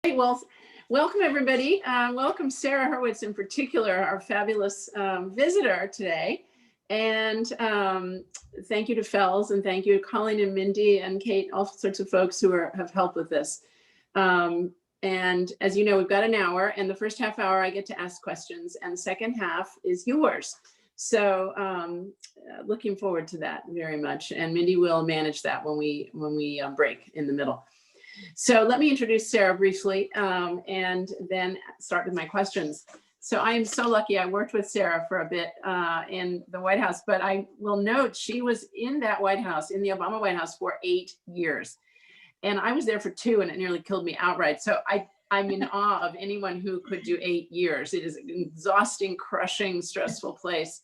Hey, well, welcome everybody. Welcome Sarah Hurwitz in particular, our fabulous visitor today. And thank you to Fels, and thank you to Colleen and Mindy and Kate, all sorts of folks who have helped with this. And as you know, we've got an hour, and the first half hour I get to ask questions, and the second half is yours. So looking forward to that very much. And Mindy will manage that when we break in the middle. So let me introduce Sarah briefly and then start with my questions. So I am so lucky. I worked with Sarah for a bit in the White House, but I will note she was in that White House, in the Obama White House, for 8 years. And I was there for 2, and it nearly killed me outright. So I'm in awe of anyone who could do 8 years. It is an exhausting, crushing, stressful place.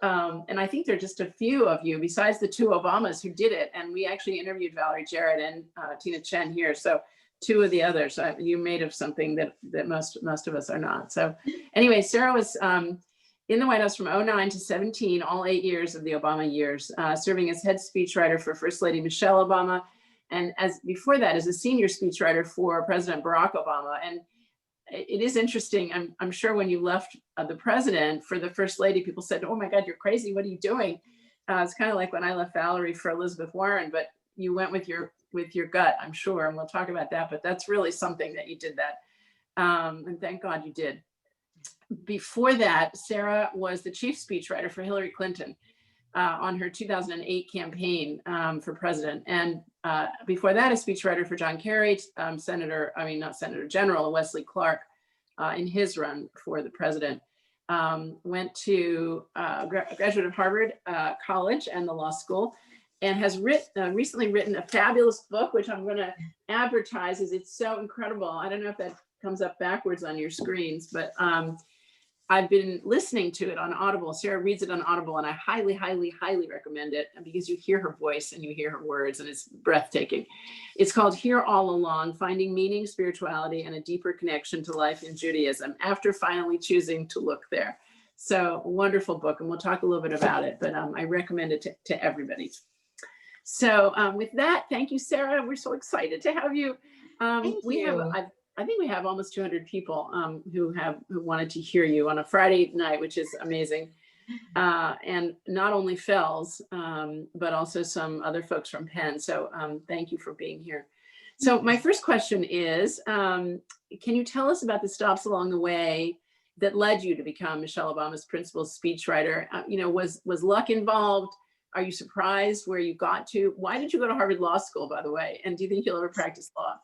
And I think there are just a few of you, besides the 2 Obamas, who did it. And we actually interviewed Valerie Jarrett and Tina Chen here. So 2 of the others, you made of something that most of us are not. So anyway, Sarah was in the White House from 2009 to 17, all 8 years of the Obama years, serving as head speechwriter for First Lady Michelle Obama. And before that, as a senior speechwriter for President Barack Obama. And it is interesting. I'm sure when you left the president for the First Lady, people said, "Oh my God, you're crazy. What are you doing?" It's kind of like when I left Valerie for Elizabeth Warren, but you went with your gut, I'm sure, and we'll talk about that. But that's really something that you did that, and thank God you did. Before that, Sarah was the chief speechwriter for Hillary Clinton on her 2008 campaign for president, and before that, a speechwriter for John Kerry, General Wesley Clark in his run for the president. Went to graduate of Harvard College and the law school, and has recently written a fabulous book, which I'm going to advertise, as it's so incredible. I don't know if that comes up backwards on your screens, but I've been listening to it on Audible. Sarah reads it on Audible, and I highly, highly, highly recommend it because you hear her voice and you hear her words, and it's breathtaking. It's called Here All Along, Finding Meaning, Spirituality, and a Deeper Connection to Life in Judaism, after finally choosing to look there. So wonderful book, and we'll talk a little bit about it, but I recommend it to everybody. So with that, thank you, Sarah. We're so excited to have you. Thank you. I think we have almost 200 people who wanted to hear you on a Friday night, which is amazing. And not only Fels, but also some other folks from Penn. So thank you for being here. So my first question is, can you tell us about the stops along the way that led you to become Michelle Obama's principal speechwriter? Was luck involved? Are you surprised where you got to? Why did you go to Harvard Law School, by the way? And do you think you'll ever practice law?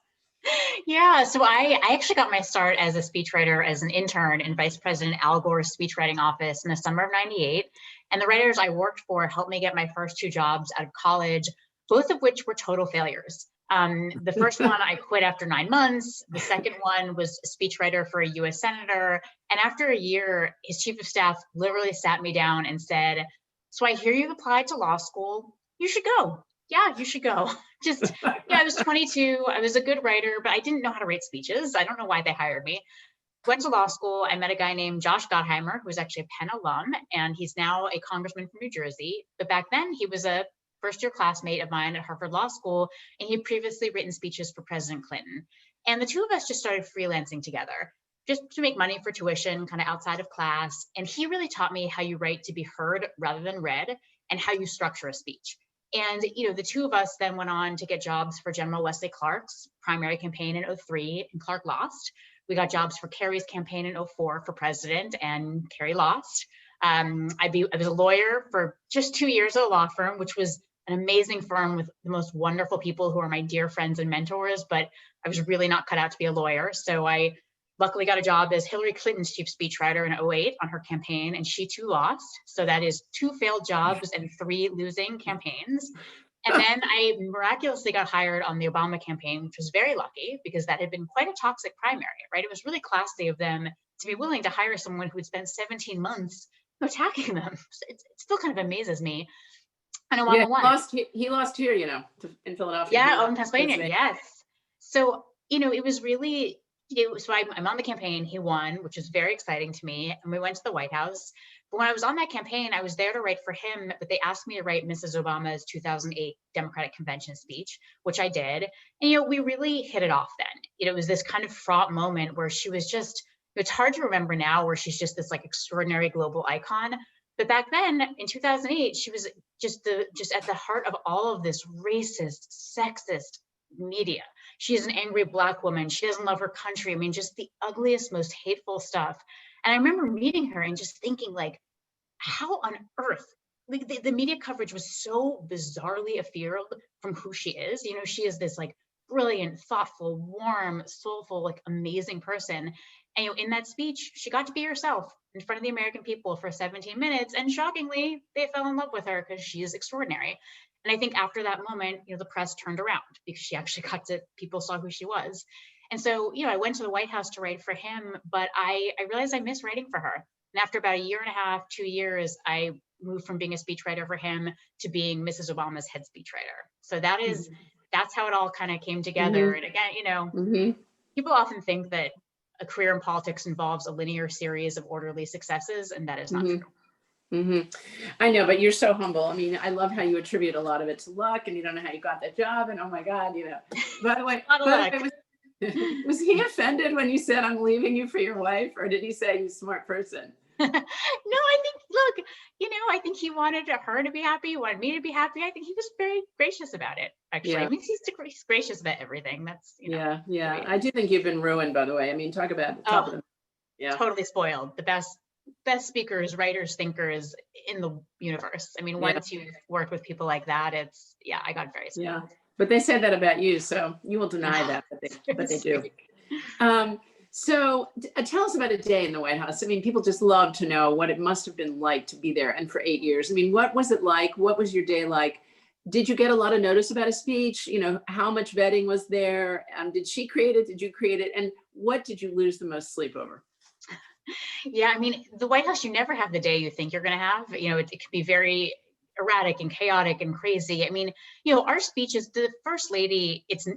Yeah, so I actually got my start as a speechwriter as an intern in Vice President Al Gore's speechwriting office in the summer of '98. And the writers I worked for helped me get my first 2 jobs out of college, both of which were total failures. The first one I quit after 9 months. The second one was a speechwriter for a US senator. And after a year, his chief of staff literally sat me down and said, "So I hear you've applied to law school. You should go." Yeah, you should go. I was 22. I was a good writer, but I didn't know how to write speeches. I don't know why they hired me. Went to law school. I met a guy named Josh Gottheimer, who was actually a Penn alum, and he's now a congressman from New Jersey. But back then, he was a first-year classmate of mine at Harvard Law School, and he had previously written speeches for President Clinton. And the 2 of us just started freelancing together, just to make money for tuition, kind of outside of class. And he really taught me how you write to be heard rather than read, and how you structure a speech. And the 2 of us then went on to get jobs for General Wesley Clark's primary campaign in '03, and Clark lost. We got jobs for Kerry's campaign in '04 for president, and Kerry lost. I was a lawyer for just 2 years at a law firm, which was an amazing firm with the most wonderful people who are my dear friends and mentors, but I was really not cut out to be a lawyer. So I luckily got a job as Hillary Clinton's chief speechwriter in '08 on her campaign, and she too lost. So that is 2 failed jobs and 3 losing campaigns. And then I miraculously got hired on the Obama campaign, which was very lucky because that had been quite a toxic primary, right? It was really classy of them to be willing to hire someone who had spent 17 months attacking them. It still kind of amazes me. And Obama won. He lost here, in Philadelphia. Yeah, in Pennsylvania, yes. So, it was really... So I'm on the campaign, he won, which is very exciting to me. And we went to the White House. But when I was on that campaign, I was there to write for him, but they asked me to write Mrs. Obama's 2008 Democratic Convention speech, which I did. And, we really hit it off then. It was this kind of fraught moment where she was just, it's hard to remember now where she's just this like extraordinary global icon. But back then in 2008, she was just at the heart of all of this racist, sexist media. She is an angry Black woman. She doesn't love her country. I mean, just the ugliest, most hateful stuff. And I remember meeting her and just thinking, like, how on earth? Like, the media coverage was so bizarrely afield from who she is. She is this like brilliant, thoughtful, warm, soulful, like amazing person. And in that speech, she got to be herself in front of the American people for 17 minutes. And shockingly, they fell in love with her because she is extraordinary. And I think after that moment, the press turned around because she actually people saw who she was. And so, I went to the White House to write for him, but I realized I missed writing for her. And after about 1.5 years, 2 years, I moved from being a speechwriter for him to being Mrs. Obama's head speechwriter. So that's how it all kind of came together. And again, people often think that a career in politics involves a linear series of orderly successes, and that is not true. I know, but you're so humble. I mean, I love how you attribute a lot of it to luck, and you don't know how you got that job. And oh my God, By the way, was he offended when you said I'm leaving you for your wife, or did he say you're a smart person? No, I think, look, I think he wanted her to be happy, he wanted me to be happy. I think he was very gracious about it, actually. Yeah. I mean, he's gracious about everything. That's, Yeah. I do think you've been ruined, by the way. I mean, talk about totally spoiled. The best speakers, writers, thinkers in the universe. I mean, once you've worked with people like that, I got very spoiled. Yeah, but they said that about you, so you will deny that, but they do. So tell us about a day in the White House. I mean, people just love to know what it must have been like to be there and for 8 years. I mean, what was it like? What was your day like? Did you get a lot of notice about a speech? How much vetting was there? Did she create it? Did you create it? And what did you lose the most sleep over? Yeah, I mean, the White House, you never have the day you think you're going to have. It can be very erratic and chaotic and crazy. I mean, our speeches, the first lady, it's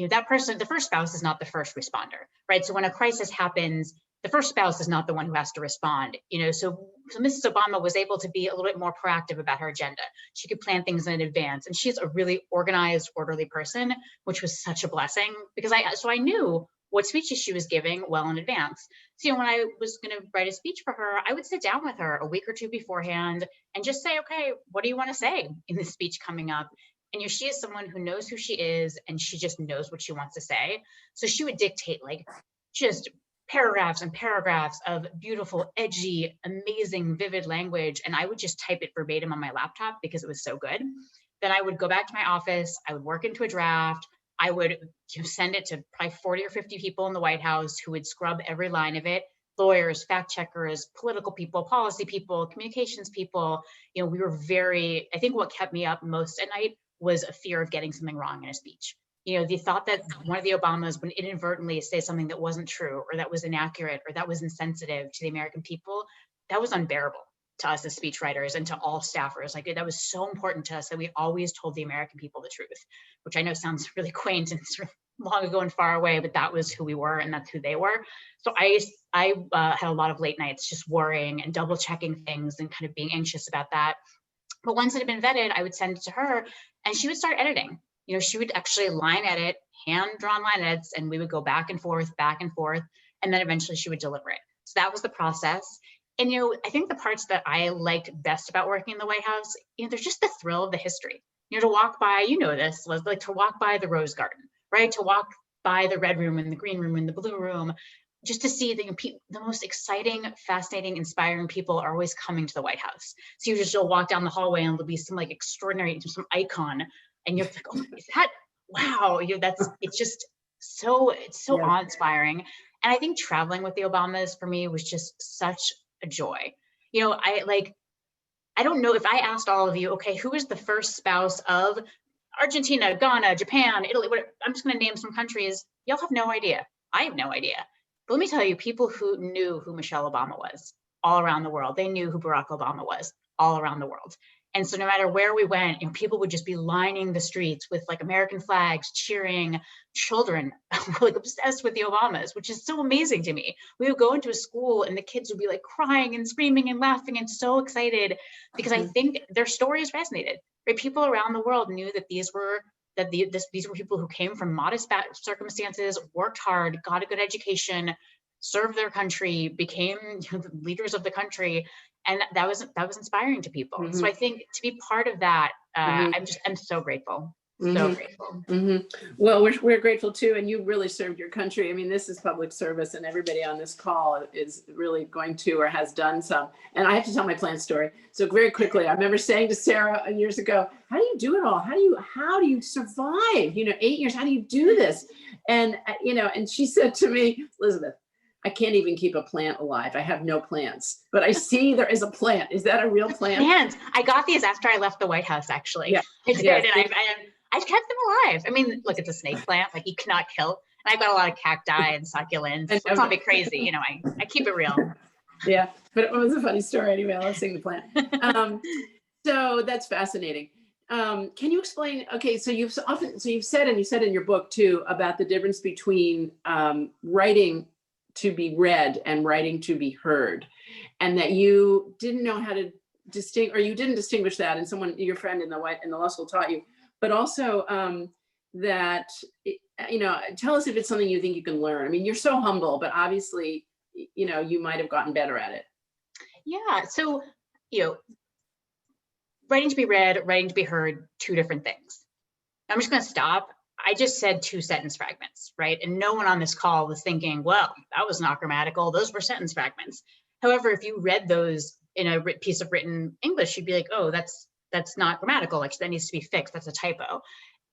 that person, the first spouse is not the first responder, right? So when a crisis happens, the first spouse is not the one who has to respond. So Mrs. Obama was able to be a little bit more proactive about her agenda. She could plan things in advance, and she's a really organized, orderly person, which was such a blessing because I knew what speeches she was giving well in advance. So when I was going to write a speech for her, I would sit down with her a week or two beforehand and just say, okay, what do you want to say in this speech coming up? And she is someone who knows who she is, and she just knows what she wants to say. So she would dictate like just paragraphs and paragraphs of beautiful, edgy, amazing, vivid language. And I would just type it verbatim on my laptop because it was so good. Then I would go back to my office. I would work into a draft. I would send it to probably 40 or 50 people in the White House who would scrub every line of it. Lawyers, fact checkers, political people, policy people, communications people. We were I think what kept me up most at night was a fear of getting something wrong in a speech. The thought that one of the Obamas would inadvertently say something that wasn't true, or that was inaccurate, or that was insensitive to the American people, that was unbearable to us as speechwriters and to all staffers. Like, that was so important to us that we always told the American people the truth, which I know sounds really quaint and sort of long ago and far away, but that was who we were and that's who they were. So I had a lot of late nights just worrying and double checking things and kind of being anxious about that. But once it had been vetted, I would send it to her and she would start editing. She would actually line edit, hand-drawn line edits, and we would go back and forth, and then eventually she would deliver it. So that was the process. And, I think the parts that I liked best about working in the White House, there's just the thrill of the history. To walk by, this was like to walk by the Rose Garden, right? To walk by the red room and the green room and the blue room, just to see the most exciting, fascinating, inspiring people are always coming to the White House. So you'll walk down the hallway and there'll be some like extraordinary, some icon, and you're like, oh, is that, wow, it's so awe-inspiring. And I think traveling with the Obamas for me was just such a joy. I don't know if I asked all of you, okay, who is the first spouse of Argentina, Ghana, Japan, Italy, I'm just going to name some countries. Y'all have no idea. I have no idea. But let me tell you, people who knew who Michelle Obama was all around the world, they knew who Barack Obama was all around the world. And so no matter where we went, people would just be lining the streets with like American flags, cheering. Children were like obsessed with the Obamas, which is so amazing to me. We would go into a school and the kids would be like crying and screaming and laughing and so excited because I think their stories resonated. Right? People around the world knew that these were people who came from modest circumstances, worked hard, got a good education, served their country, became leaders of the country, and that was inspiring to people. So I think to be part of that, I'm so grateful. So grateful. Well, we're grateful too, and you really served your country. I mean, this is public service, and everybody on this call is really going to or has done some. And I have to tell my plant story. So very quickly, I remember saying to Sarah years ago, "How do you do it all? How do you survive? 8 years. How do you do this?" And and she said to me, "Elizabeth, I can't even keep a plant alive. I have no plants, but I see there is a plant. Is that a real plant?" Plants. I got these after I left the White House, actually. Yeah. I did, and I kept them alive. I mean, look, it's a snake plant, like you cannot kill. And I've got a lot of cacti and succulents. Let's not be crazy, I keep it real. Yeah, but it was a funny story anyway. I love seeing the plant. So that's fascinating. Can you explain? Okay, so you've said, and you said in your book too, about the difference between writing to be read and writing to be heard, and that you didn't know how to you didn't distinguish that, and your friend in the law school taught you, but also that tell us if it's something you think you can learn. I mean, you're so humble, but obviously you might have gotten better at it. Yeah, so writing to be read, writing to be heard, two different things. I'm just going to stop. I just said 2 sentence fragments, right? And no one on this call was thinking, well, that was not grammatical. Those were sentence fragments. However, if you read those in a piece of written English, you'd be like, oh, that's not grammatical. Like that needs to be fixed. That's a typo.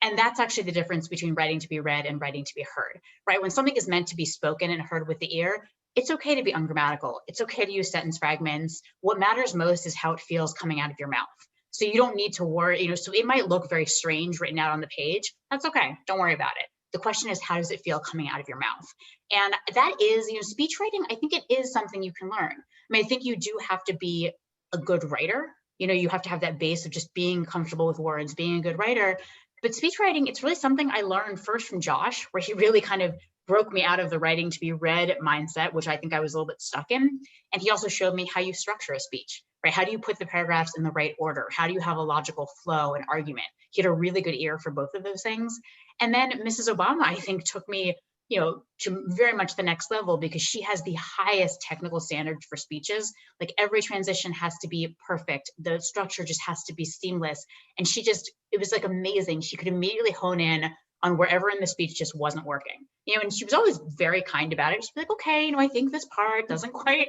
And that's actually the difference between writing to be read and writing to be heard, right? When something is meant to be spoken and heard with the ear, it's okay to be ungrammatical. It's okay to use sentence fragments. What matters most is how it feels coming out of your mouth. So you don't need to worry, so it might look very strange written out on the page. That's okay. Don't worry about it. The question is, how does it feel coming out of your mouth? And that is, speech writing, I think it is something you can learn. I mean, I think you do have to be a good writer. You have to have that base of just being comfortable with words, being a good writer. But speech writing, it's really something I learned first from Josh, where he really kind of broke me out of the writing to be read mindset, which I think I was a little bit stuck in. And he also showed me how you structure a speech, right? How do you put the paragraphs in the right order? How do you have a logical flow and argument? He had a really good ear for both of those things. And then Mrs. Obama, I think, took me, to very much the next level, because she has the highest technical standards for speeches. Like every transition has to be perfect. The structure just has to be seamless. And it was like amazing. She could immediately hone in on wherever in the speech just wasn't working. And she was always very kind about it. She'd be like, okay, I think this part isn't quite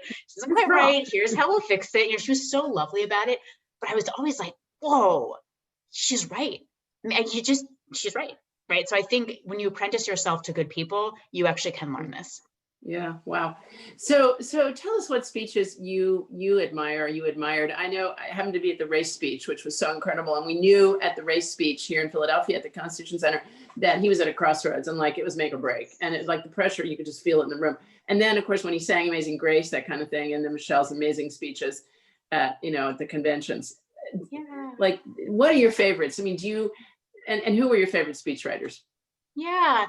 right. Here's how we'll fix it. She was so lovely about it. But I was always like, whoa, she's right. I mean, she's right. Right. So I think when you apprentice yourself to good people, you actually can learn this. Yeah. Wow. So tell us what speeches you admire, you admired. I know I happened to be at the race speech, which was so incredible. And we knew at the race speech here in Philadelphia at the Constitution Center that he was at a crossroads and like it was make or break. And it like the pressure, you could just feel it in the room. And then, of course, when he sang Amazing Grace, that kind of thing, and then Michelle's amazing speeches at the conventions. Yeah. Like, what are your favorites? I mean, and who were your favorite speechwriters? Yeah.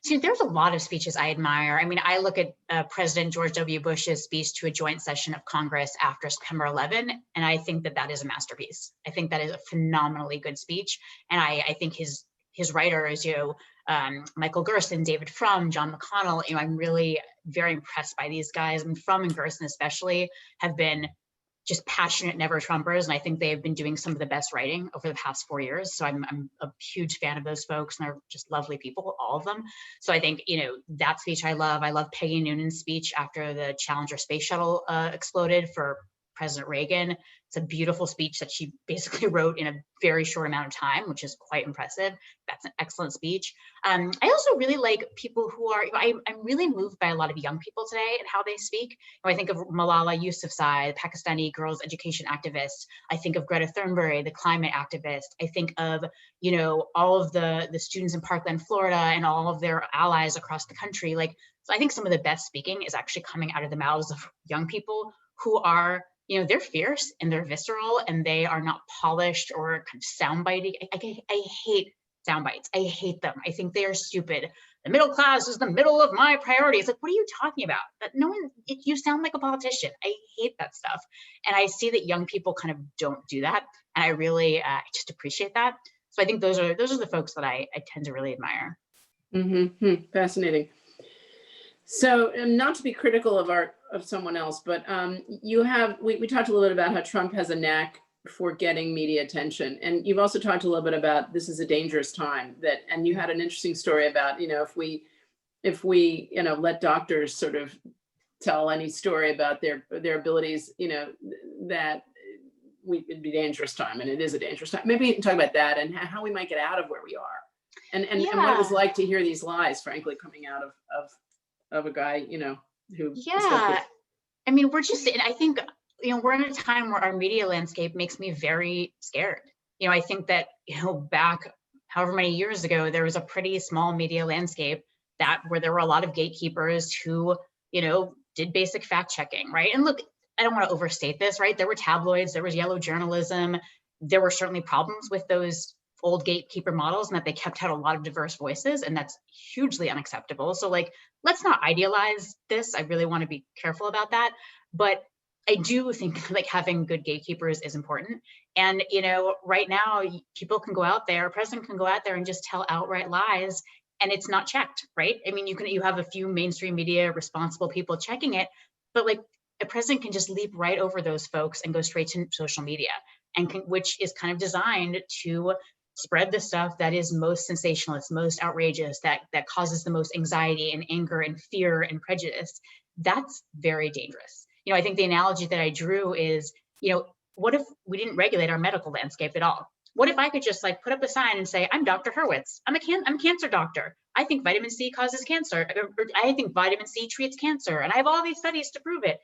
See, there's a lot of speeches I admire. I mean, I look at President George W. Bush's speech to a joint session of Congress after September 11, and I think that is a masterpiece. I think that is a phenomenally good speech. And I think his writers, Michael Gerson, David Frum, John McConnell, I'm really very impressed by these guys. And Frum and Gerson especially have been just passionate never Trumpers. And I think they have been doing some of the best writing over the past 4 years. So I'm a huge fan of those folks, and they're just lovely people, all of them. So I think, that speech I love. I love Peggy Noonan's speech after the Challenger space shuttle exploded for President Reagan. It's a beautiful speech that she basically wrote in a very short amount of time, which is quite impressive. That's an excellent speech. I also really like people who are, I'm really moved by a lot of young people today and how they speak. I think of Malala Yousafzai, the Pakistani girls' education activist. I think of Greta Thunberg, the climate activist. I think of, all of the students in Parkland, Florida, and all of their allies across the country. So I think some of the best speaking is actually coming out of the mouths of young people who are, they're fierce and they're visceral and they are not polished or kind of soundbitey. I hate sound bites. I hate them. I think they are stupid. The middle class is the middle of my priorities. Like, what are you talking about? That no one, you sound like a politician. I hate that stuff. And I see that young people kind of don't do that. And I really just appreciate that. So I think those are the folks that I tend to really admire. Fascinating. So, not to be critical of someone else, but we talked a little bit about how Trump has a knack for getting media attention, and you've also talked a little bit about this is a dangerous time, and you had an interesting story about if we let doctors sort of tell any story about their abilities, that it'd be a dangerous time, and it is a dangerous time. Maybe you can talk about that and how we might get out of where we are, and what it was like to hear these lies, frankly, coming out of a guy, who. Yeah, I mean, I think, we're in a time where our media landscape makes me very scared. I think that, back however many years ago, there was a pretty small media landscape where there were a lot of gatekeepers who, did basic fact checking, right? And look, I don't want to overstate this, right? There were tabloids, there was yellow journalism. There were certainly problems with those old gatekeeper models and that they kept out a lot of diverse voices, and that's hugely unacceptable. So let's not idealize this. I really want to be careful about that. But I do think having good gatekeepers is important. And, right now people can go out there, a president can go out there and just tell outright lies, and it's not checked, right? I mean, you have a few mainstream media responsible people checking it, but a president can just leap right over those folks and go straight to social media, which is kind of designed to spread the stuff that is most sensationalist, most outrageous, that causes the most anxiety and anger and fear and prejudice. That's very dangerous. I think the analogy that I drew is, what if we didn't regulate our medical landscape at all? What if I could just put up a sign and say, I'm Dr. Hurwitz. I'm a cancer doctor. I think vitamin C causes cancer. Or I think vitamin C treats cancer. And I have all these studies to prove it.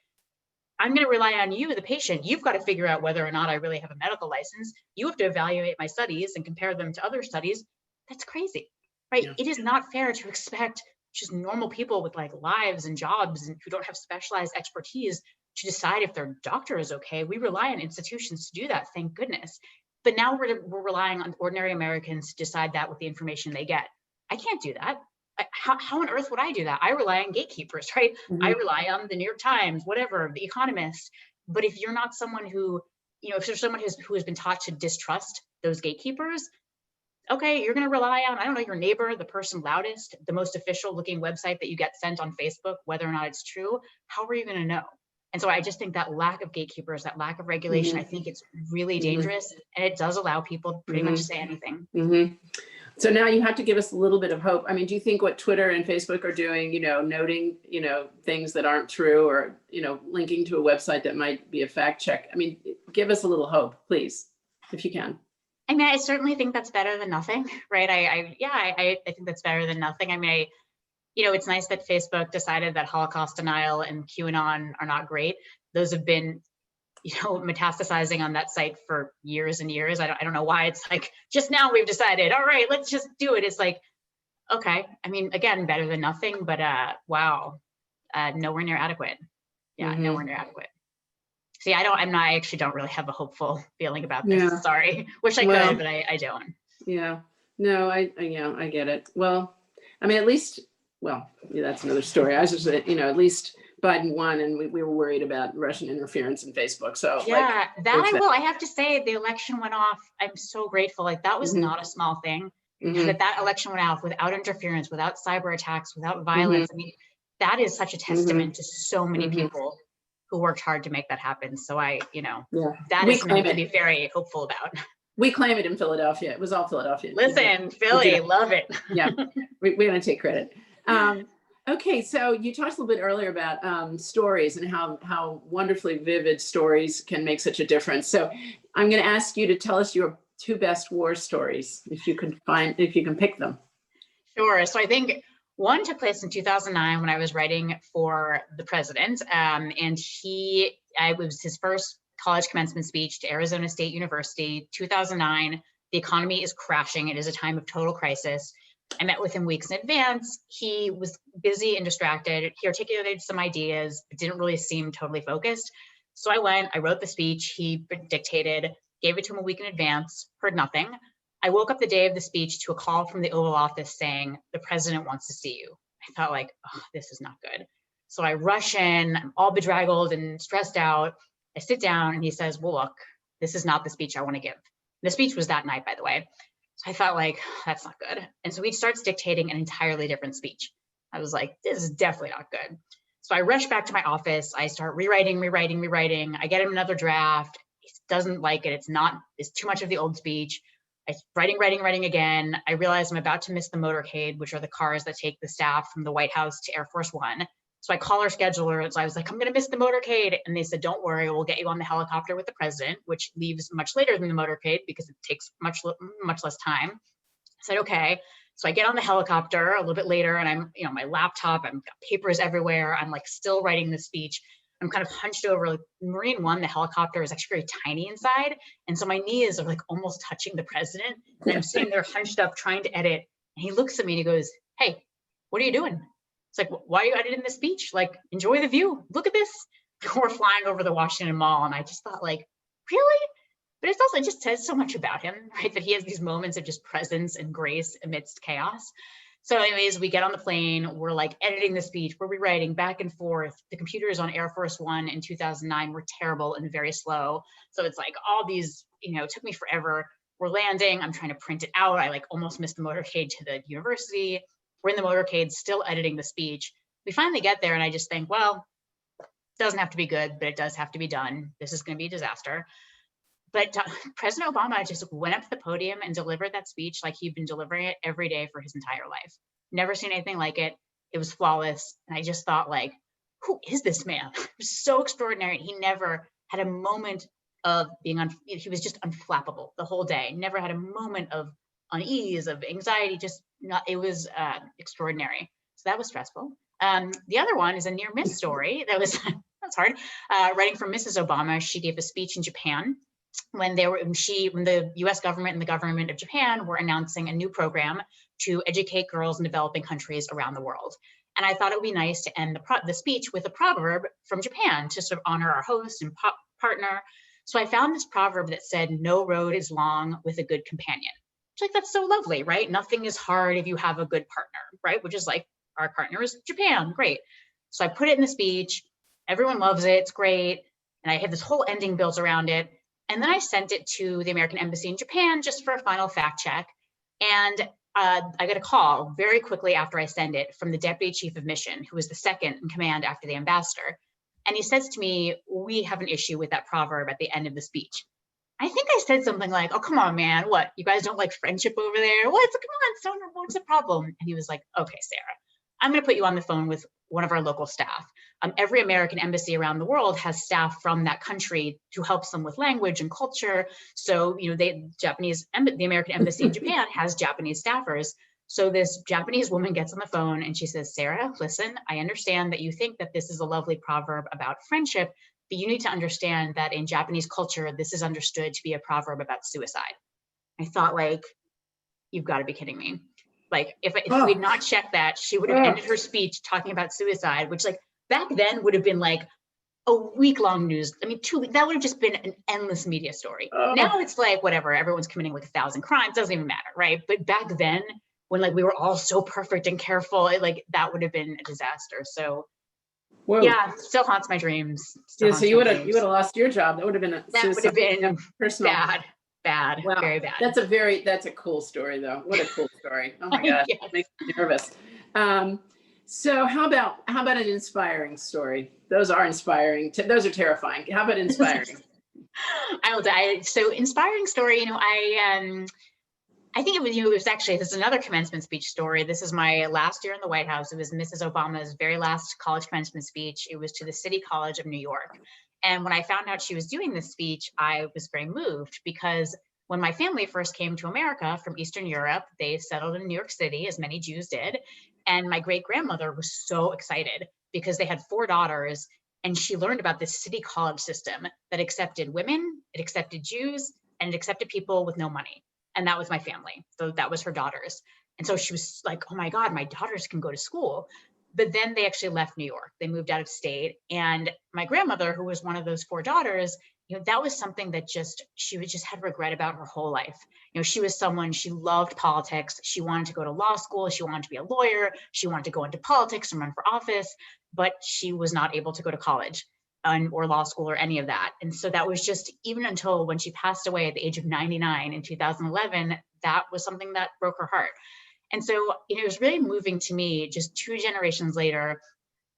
I'm going to rely on you, the patient. You've got to figure out whether or not I really have a medical license. You have to evaluate my studies and compare them to other studies. That's crazy, right? Yeah. It is not fair to expect just normal people with lives and jobs and who don't have specialized expertise to decide if their doctor is okay. We rely on institutions to do that, thank goodness. But now we're relying on ordinary Americans to decide that with the information they get. I can't do that. How on earth would I do that? I rely on gatekeepers, right? Mm-hmm. I rely on the New York Times, whatever, the Economist. But if you're not someone who, if there's someone who has been taught to distrust those gatekeepers, okay, you're going to rely on, I don't know, your neighbor, the person loudest, the most official looking website that you get sent on Facebook, whether or not it's true. How are you going to know? And so I just think that lack of gatekeepers, that lack of regulation, I think it's really dangerous, and it does allow people to pretty much say anything. So now you have to give us a little bit of hope. I mean, do you think what Twitter and Facebook are doing, noting, things that aren't true, or, linking to a website that might be a fact check? I mean, give us a little hope, please, if you can. I mean, I certainly think that's better than nothing, right? I think that's better than nothing. I mean, it's nice that Facebook decided that Holocaust denial and QAnon are not great. Those have been, metastasizing on that site for years and years. I don't know why it's just now we've decided, all right, let's just do it. It's okay. I mean, again, better than nothing, but wow, nowhere near adequate. Yeah, nowhere near adequate. See, I actually don't really have a hopeful feeling about this. Yeah. Sorry. Wish I could, but I don't. Yeah. No, I get it. Well, I mean, at least, that's another story. I was just, at least Biden won, and we were worried about Russian interference in Facebook. So yeah, I have to say, the election went off. I'm so grateful. That was not a small thing. That election went off without interference, without cyber attacks, without violence. I mean, that is such a testament to so many people who worked hard to make that happen. So that is something to be very hopeful about. We claim it in Philadelphia. It was all Philadelphia. Listen, Philly, love it. Yeah, we're going to take credit. Okay, so you talked a little bit earlier about stories and how wonderfully vivid stories can make such a difference. So I'm going to ask you to tell us your two best war stories, if you can pick them. Sure. So I think one took place in 2009 when I was writing for the president, and it was his first college commencement speech to Arizona State University, 2009. The economy is crashing. It is a time of total crisis. I met with him weeks in advance. He was busy and distracted. He articulated some ideas, but didn't really seem totally focused. So I went, I wrote the speech, he dictated, gave it to him a week in advance, heard nothing. I woke up the day of the speech to a call from the Oval Office saying, the president wants to see you. I thought like, oh, this is not good. So I rush in, I'm all bedraggled and stressed out. I sit down and he says, well, look, this is not the speech I want to give. The speech was that night, by the way. So I thought like, that's not good. And so he starts dictating an entirely different speech. I was like, this is definitely not good. So I rush back to my office. I start rewriting. I get him another draft. He doesn't like it. It's too much of the old speech. I writing again. I realize I'm about to miss the motorcade, which are the cars that take the staff from the White House to Air Force One. So I call our scheduler. So I was like, I'm going to miss the motorcade. And they said, don't worry, we'll get you on the helicopter with the president, which leaves much later than the motorcade because it takes much less time. I said, okay. So I get on the helicopter a little bit later and I'm, my laptop, I've got papers everywhere. I'm like still writing the speech. I'm kind of hunched over. Like Marine One, the helicopter is actually very tiny inside. And so my knees are like almost touching the president. And I'm sitting there hunched up trying to edit. And he looks at me and he goes, hey, what are you doing? It's like, why are you editing the speech? Like, enjoy the view. Look at this. We're flying over the Washington Mall. And I just thought like, really? But it's also, it just says so much about him, right? That he has these moments of just presence and grace amidst chaos. So anyways, we get on the plane, we're like editing the speech, we're rewriting back and forth. The computers on Air Force One in 2009 were terrible and very slow. So it's like all these, it took me forever. We're landing, I'm trying to print it out. I like almost missed the motorcade to the university. We're in the motorcade, still editing the speech. We finally get there and I just think, well, it doesn't have to be good, but it does have to be done. This is gonna be a disaster. But President Obama just went up to the podium and delivered that speech like he'd been delivering it every day for his entire life. Never seen anything like it. It was flawless. And I just thought like, who is this man? It was so extraordinary. He never had a moment of being, he was just unflappable the whole day. Never had a moment of unease, of anxiety, just not, it was extraordinary. So that was stressful. The other one is a near miss story. That's hard. Writing for Mrs. Obama, she gave a speech in Japan when the US government and the government of Japan were announcing a new program to educate girls in developing countries around the world. And I thought it would be nice to end the speech with a proverb from Japan to sort of honor our host and partner. So I found this proverb that said, no road is long with a good companion. Like, that's so lovely, right? Nothing is hard if you have a good partner, right? Which is like, our partner is Japan, great. So I put it in the speech, everyone loves it, it's great. And I had this whole ending built around it. And then I sent it to the American Embassy in Japan just for a final fact check. And I got a call very quickly after I sent it from the Deputy Chief of Mission, who was the second in command after the ambassador. And he says to me, we have an issue with that proverb at the end of the speech. I think I said something like, oh, come on, man, what? You guys don't like friendship over there? What? Come on, what's the problem? And he was like, okay, Sarah, I'm going to put you on the phone with one of our local staff. Every American embassy around the world has staff from that country who helps them with language and culture. So, the American embassy in Japan has Japanese staffers. So this Japanese woman gets on the phone and she says, Sarah, listen, I understand that you think that this is a lovely proverb about friendship, but you need to understand that in Japanese culture, this is understood to be a proverb about suicide. I thought like, you've got to be kidding me. Like if we'd not checked that, she would have ended her speech talking about suicide, which like back then would have been like a week-long news. I mean, 2 weeks, that would have just been an endless media story. Now it's like, whatever, everyone's committing like 1,000 crimes, doesn't even matter, right? But back then, when like we were all so perfect and careful, that would have been a disaster. So yeah, still haunts my dreams. Yeah, so you would have lost your job. That would have been personal. Bad, wow. Very bad. That's a cool story though. What a cool story. Oh my God, Yes. It makes me nervous. So how about an inspiring story? Those are inspiring. Those are terrifying. How about inspiring? I will die. So inspiring story, I think it was actually, this is another commencement speech story. This is my last year in the White House. It was Mrs. Obama's very last college commencement speech. It was to the City College of New York. And when I found out she was doing this speech, I was very moved because when my family first came to America from Eastern Europe, they settled in New York City, as many Jews did. And my great-grandmother was so excited because they had 4 daughters and she learned about this city college system that accepted women, it accepted Jews, and it accepted people with no money. And that was my family. So that was her daughters. And so she was like, oh my God, my daughters can go to school. But then they actually left New York. They moved out of state. And my grandmother, who was one of those 4 daughters, that was something that she would just had regret about her whole life. She was someone, she loved politics. She wanted to go to law school. She wanted to be a lawyer. She wanted to go into politics and run for office, but she was not able to go to college or law school or any of that. And so that was just, even until when she passed away at the age of 99 in 2011, that was something that broke her heart. And so, it was really moving to me just 2 generations later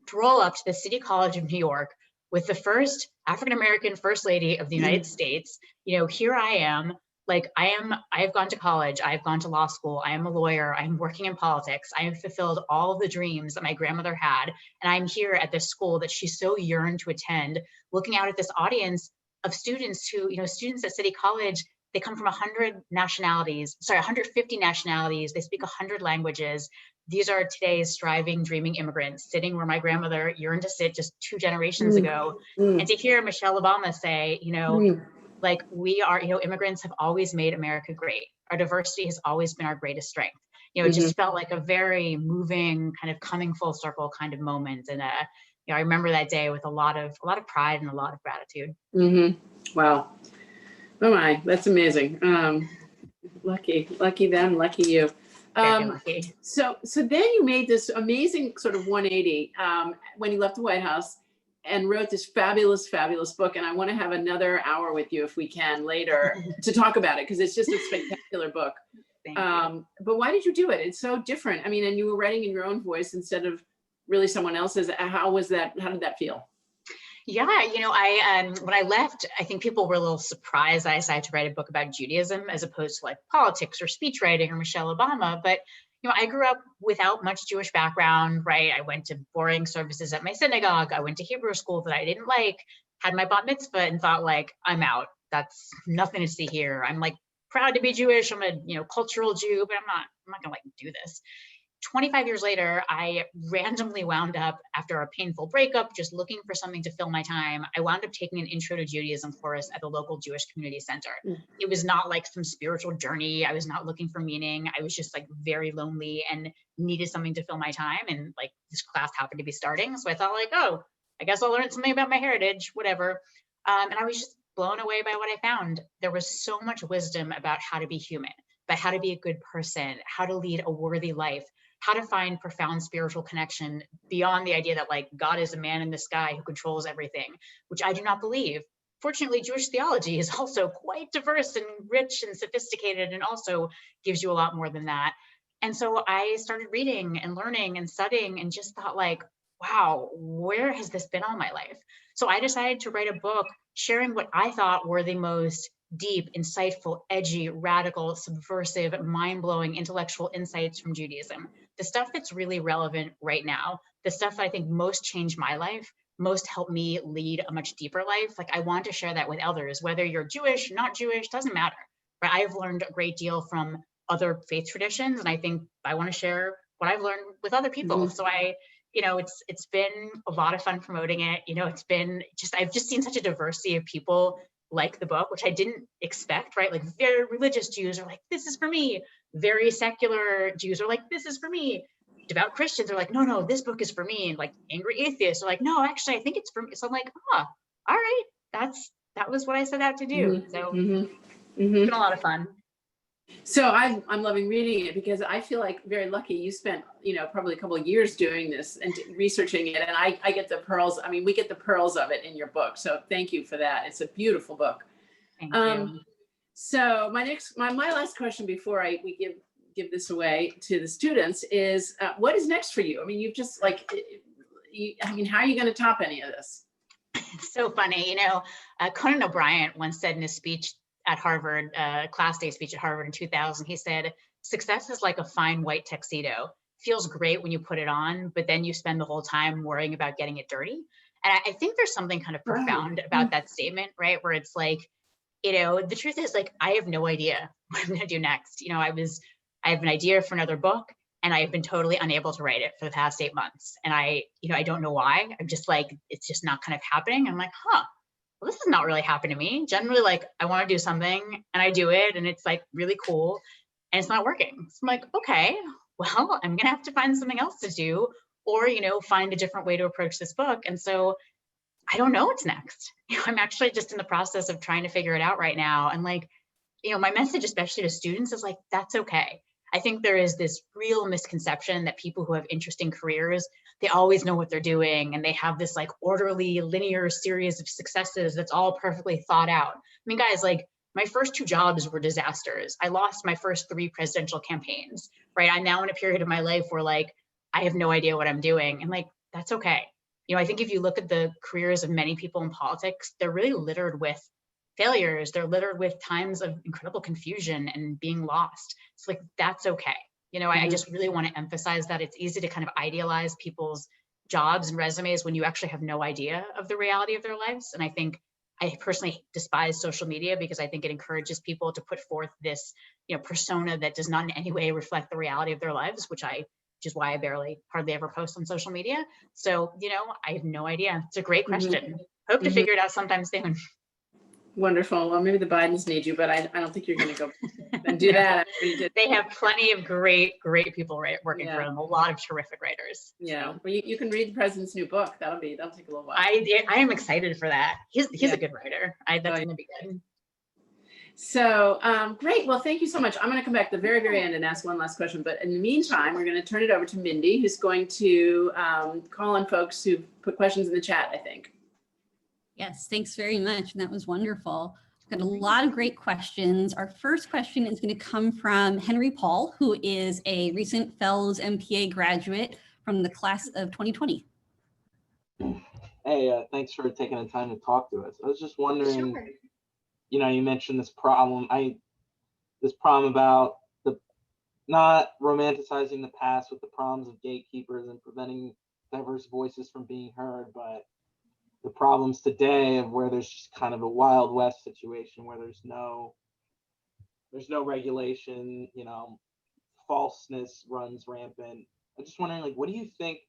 to roll up to the City College of New York with the first African-American First Lady of the United States. Here I am, I have gone to college, I've gone to law school, I am a lawyer, I'm working in politics, I have fulfilled all of the dreams that my grandmother had, and I'm here at this school that she so yearned to attend, looking out at this audience of students who, students at City College, they come from 150 nationalities. They speak 100 languages. These are today's striving, dreaming immigrants sitting where my grandmother yearned to sit just 2 generations ago. And to hear Michelle Obama say, we are, immigrants have always made America great. Our diversity has always been our greatest strength. It just felt like a very moving, kind of coming full circle kind of moment. And I remember that day with a lot of pride and a lot of gratitude. Wow. Oh my, that's amazing. Lucky them, lucky you. Very lucky. So then you made this amazing sort of 180 when you left the White House and wrote this fabulous book. And I want to have another hour with you if we can later to talk about it, because it's just a spectacular book. Thank you. But why did you do it? It's so different. I mean, and you were writing in your own voice instead of really someone else's. How was that? How did that feel? Yeah, when I left, I think people were a little surprised I decided to write a book about Judaism as opposed to politics or speech writing or Michelle Obama. But, I grew up without much Jewish background, right? I went to boring services at my synagogue. I went to Hebrew school that I didn't like, had my bat mitzvah and thought I'm out. That's nothing to see here. I'm proud to be Jewish. I'm a, cultural Jew, but I'm not gonna do this. 25 years later, I randomly wound up, after a painful breakup, just looking for something to fill my time. I wound up taking an Intro to Judaism course at the local Jewish community center. It was not some spiritual journey. I was not looking for meaning. I was just very lonely and needed something to fill my time. And this class happened to be starting. So I thought oh, I guess I'll learn something about my heritage, whatever. And I was just blown away by what I found. There was so much wisdom about how to be human, about how to be a good person, how to lead a worthy life, how to find profound spiritual connection beyond the idea that God is a man in the sky who controls everything, which I do not believe. Fortunately, Jewish theology is also quite diverse and rich and sophisticated, and also gives you a lot more than that. And so I started reading and learning and studying and just thought wow, where has this been all my life? So I decided to write a book sharing what I thought were the most deep, insightful, edgy, radical, subversive, mind-blowing intellectual insights from Judaism. The stuff that's really relevant right now, the stuff that I think most changed my life, most helped me lead a much deeper life. I want to share that with others, whether you're Jewish, not Jewish, doesn't matter. Right? I've learned a great deal from other faith traditions, and I think I want to share what I've learned with other people. So it's been a lot of fun promoting it. I've just seen such a diversity of people like the book, which I didn't expect, right? Very religious Jews are this is for me. Very secular Jews are this is for me. Devout Christians are no, this book is for me. And angry atheists are no, actually, I think it's for me. So I'm all right, that was what I set out to do. So it's been a lot of fun. So I'm loving reading it because I feel very lucky. You spent, probably a couple of years doing this and researching it. And I get the pearls. I mean, we get the pearls of it in your book. So thank you for that. It's a beautiful book. Thank you. So my last question before we give this away to the students is, what is next for you? I mean, you've just how are you going to top any of this? It's so funny. Conan O'Brien once said in his speech at Harvard, class day speech at Harvard in 2000, he said, success is like a fine white tuxedo. Feels great when you put it on, but then you spend the whole time worrying about getting it dirty. And I think there's something kind of profound about that statement, right? Where it's the truth is I have no idea what I'm going to do next. I have an idea for another book, and I have been totally unable to write it for the past 8 months. And I don't know why. I'm just it's just not kind of happening. I'm well, this is not really happening to me. Generally, I want to do something and I do it and it's really cool and it's not working. So I'm okay, well, I'm going to have to find something else to do, or, find a different way to approach this book. And so I don't know what's next. I'm actually just in the process of trying to figure it out right now. And like, my message, especially to students, is like, that's okay. I think there is this real misconception that people who have interesting careers, they always know what they're doing, and they have this like orderly, linear series of successes that's all perfectly thought out. I mean, guys, like my first 2 jobs were disasters. I lost my first 3 presidential campaigns, right? I'm now in a period of my life where like, I have no idea what I'm doing, and like, that's okay. I think if you look at the careers of many people in politics, they're really littered with failures. They're littered with times of incredible confusion and being lost. It's like, that's okay. I just really want to emphasize that it's easy to kind of idealize people's jobs and resumes when you actually have no idea of the reality of their lives. And I think I personally despise social media because I think it encourages people to put forth this, persona that does not in any way reflect the reality of their lives, which is why I hardly ever post on social media. So, I have no idea. It's a great question. Hope to figure it out sometime soon. Wonderful. Well, maybe the Bidens need you, but I don't think you're going to go and do that. They have plenty of great people working for them. A lot of terrific writers. Yeah. Well, you can read the president's new book. That'll take a little while. I am excited for that. He's a good writer. That's going to be good. So great. Well, thank you so much. I'm going to come back at the very, very end and ask one last question. But in the meantime, we're going to turn it over to Mindy, who's going to call on folks who put questions in the chat, I think. Yes, thanks very much. And that was wonderful. We've got a lot of great questions. Our first question is going to come from Henry Paul, who is a recent Fels MPA graduate from the class of 2020. Hey, thanks for taking the time to talk to us. I was just wondering, Sure. You mentioned this problem. This problem about the not romanticizing the past with the problems of gatekeepers and preventing diverse voices from being heard, but the problems today of where there's just kind of a Wild West situation where there's no regulation, falseness runs rampant. I'm just wondering, like, what do you think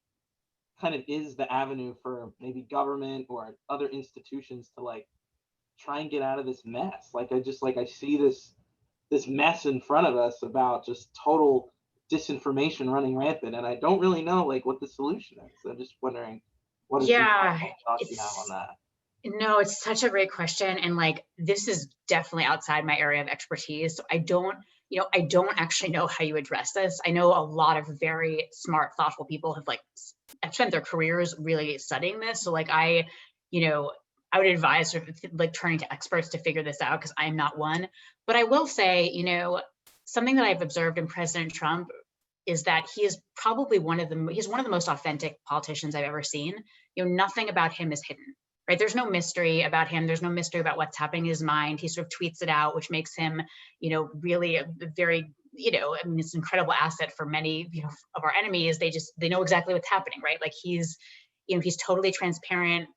kind of is the avenue for maybe government or other institutions to like try and get out of this mess? I see this mess in front of us about just total disinformation running rampant, and I don't really know like what the solution is. So I'm just wondering what thoughts you have on that. No, it's such a great question. And like, this is definitely outside my area of expertise. So I don't actually know how you address this. I know a lot of very smart, thoughtful people have spent their careers really studying this. So like I would advise sort of like turning to experts to figure this out, because I'm not one. But I will say, something that I've observed in President Trump is that he is probably he's one of the most authentic politicians I've ever seen. Nothing about him is hidden, right? There's no mystery about him. There's no mystery about what's happening in his mind. He sort of tweets it out, which makes him, really a very, it's an incredible asset for many, of our enemies. They know exactly what's happening, right? Like he's totally transparent,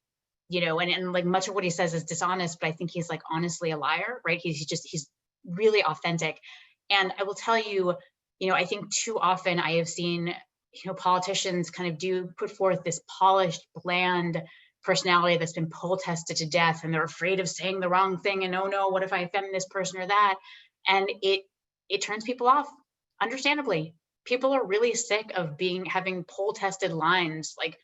and like much of what he says is dishonest, but I think he's like honestly a liar, right? He's really authentic. And I will tell you, I think too often I have seen, politicians kind of put forth this polished, bland personality that's been poll tested to death, and they're afraid of saying the wrong thing. And oh no, what if I offend this person or that? And it turns people off, understandably. People are really sick of having poll tested lines like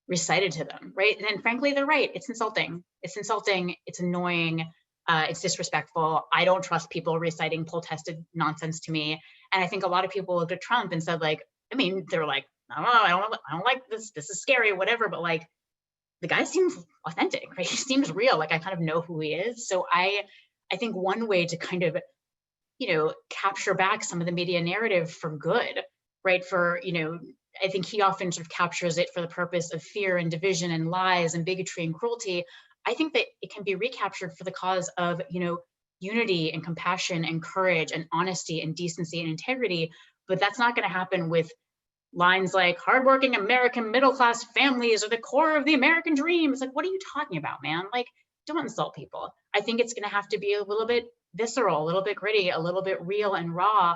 recited to them, right? And frankly, they're right. It's insulting. It's annoying. It's disrespectful. I don't trust people reciting poll tested nonsense to me. And I think a lot of people looked at Trump and said, like, they're like, I don't like this. This is scary, whatever. But like, the guy seems authentic, right? He seems real. Like I kind of know who he is. So I think one way to kind of, capture back some of the media narrative for good, right? I think he often sort of captures it for the purpose of fear and division and lies and bigotry and cruelty. I think that it can be recaptured for the cause of, unity and compassion and courage and honesty and decency and integrity. But that's not going to happen with lines like hardworking American middle-class families are the core of the American dream. It's like, what are you talking about, man? Like, don't insult people. I think it's going to have to be a little bit visceral, a little bit gritty, a little bit real and raw,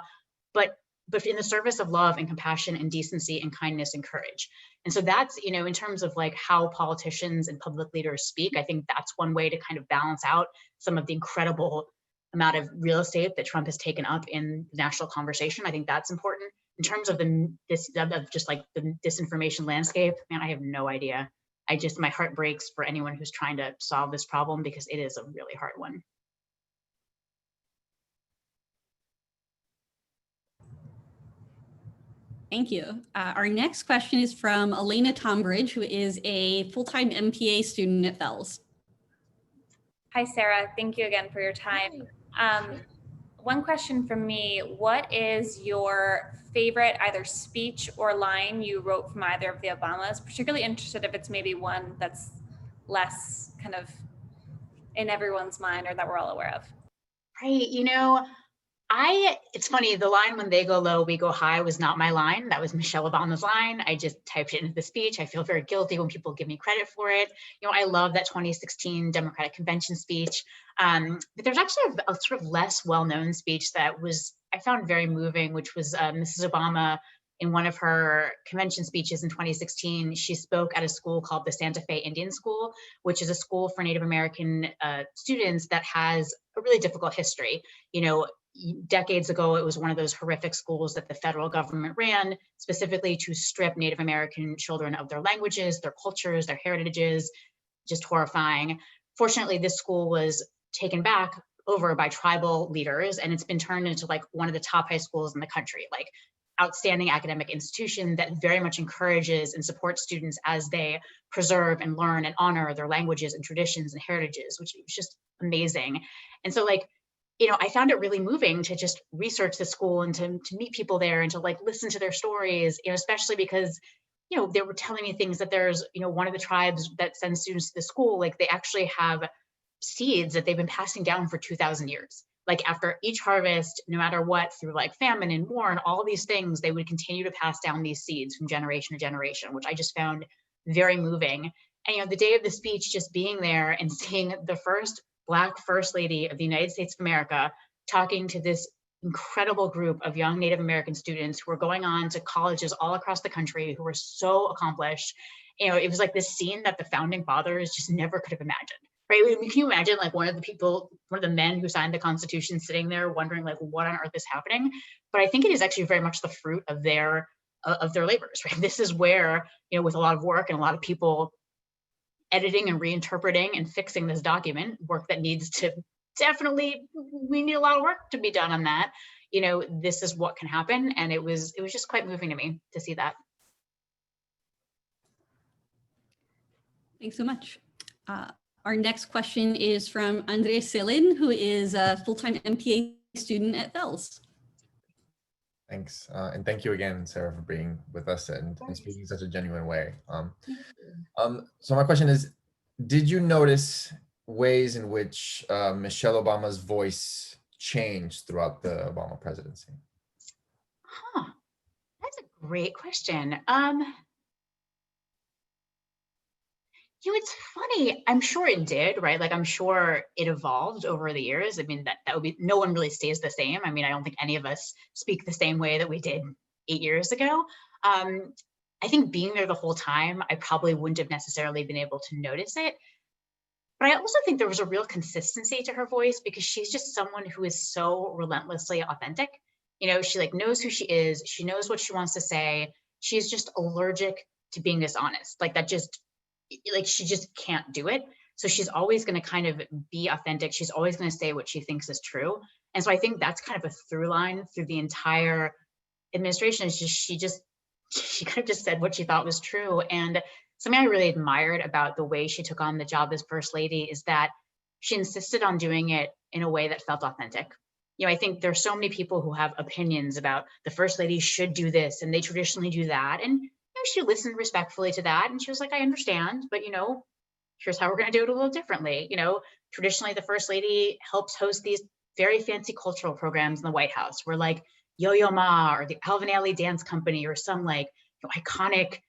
but in the service of love and compassion and decency and kindness and courage. And so that's, in terms of like how politicians and public leaders speak, I think that's one way to kind of balance out some of the incredible amount of real estate that Trump has taken up in the national conversation. I think that's important. in terms of just like the disinformation landscape, man, I have no idea. My heart breaks for anyone who's trying to solve this problem because it is a really hard one. Thank you. Our next question is from Elena Tombridge, who is a full-time MPA student at Fels. Hi, Sarah. Thank you again for your time. One question from me. What is your favorite either speech or line you wrote from either of the Obamas? Particularly interested if it's maybe one that's less kind of in everyone's mind or that we're all aware of. Right, you know, it's funny, the line "when they go low, we go high" was not my line. That was Michelle Obama's line. I just typed it into the speech. I feel very guilty when people give me credit for it. You know, I love that 2016 Democratic Convention speech. But there's actually a sort of less well-known speech that I found very moving, which was Mrs. Obama in one of her convention speeches in 2016. She spoke at a school called the Santa Fe Indian School, which is a school for Native American students that has a really difficult history. You know, decades ago, it was one of those horrific schools that the federal government ran specifically to strip Native American children of their languages, their cultures, their heritages, just horrifying. Fortunately, this school was taken back over by tribal leaders, and it's been turned into like one of the top high schools in the country, like outstanding academic institution that very much encourages and supports students as they preserve and learn and honor their languages and traditions and heritages, which is just amazing. And so like, you know, I found it really moving to just research the school and to meet people there and to like listen to their stories, you know, especially because, you know, they were telling me things that there's, you know, one of the tribes that sends students to the school, like they actually have seeds that they've been passing down for 2,000 years. Like after each harvest, no matter what, through like famine and war and all these things, they would continue to pass down these seeds from generation to generation, which I just found very moving. And, you know, the day of the speech, just being there and seeing the first Black First Lady of the United States of America talking to this incredible group of young Native American students who were going on to colleges all across the country, who were so accomplished. You know, it was like this scene that the founding fathers just never could have imagined. Right? I mean, can you imagine like one of the men who signed the Constitution sitting there wondering like what on earth is happening? But I think it is actually very much the fruit of their labors, right? This is where, you know, with a lot of work and a lot of people editing and reinterpreting and fixing this document, work that needs to we need a lot of work to be done on that. You know, this is what can happen. And it was just quite moving to me to see that. Thanks so much. Our next question is from Andres Selin, who is a full-time MPA student at Fels. Thanks. And thank you again, Sarah, for being with us and speaking in such a genuine way. So my question is, did you notice ways in which Michelle Obama's voice changed throughout the Obama presidency? That's a great question. You know, it's funny. I'm sure it did, right? Like, I'm sure it evolved over the years. I mean, that would be, no one really stays the same. I mean, I don't think any of us speak the same way that we did 8 years ago. I think being there the whole time, I probably wouldn't have necessarily been able to notice it. But I also think there was a real consistency to her voice because she's just someone who is so relentlessly authentic. You know, she like knows who she is. She knows what she wants to say. She's just allergic to being dishonest. Like that just, like she just can't do it. So she's always going to kind of be authentic. She's always going to say what she thinks is true. And so I think that's kind of a through line through the entire administration. Is just she kind of just said what she thought was true. And something I really admired about the way she took on the job as First Lady is that she insisted on doing it in a way that felt authentic. You know, I think there's so many people who have opinions about the First Lady should do this and they traditionally do that. And she listened respectfully to that. And she was like, I understand, but you know, here's how we're going to do it a little differently. You know, traditionally the First Lady helps host these very fancy cultural programs in the White House where like Yo-Yo Ma or the Alvin Ailey Dance Company or some like iconic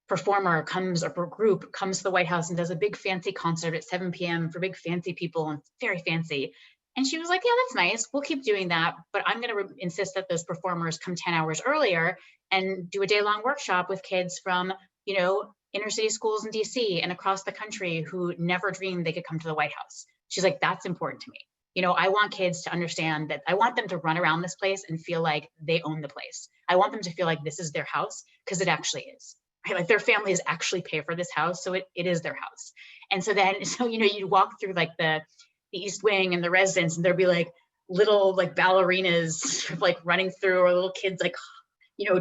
performer comes or group comes to the White House and does a big fancy concert at 7 p.m. for big fancy people and very fancy. And she was like, yeah, that's nice. We'll keep doing that. But I'm going to insist that those performers come 10 hours earlier and do a day-long workshop with kids from, you know, inner city schools in DC and across the country who never dreamed they could come to the White House. She's like, that's important to me. I want kids to understand that I want them to run around this place and feel like they own the place. I want them to feel like this is their house, because it actually is. Right? Like their families actually pay for this house, so it is their house. And so then, you'd walk through like the East Wing and the residence, and there'd be like little like ballerinas sort of like running through, or little kids like,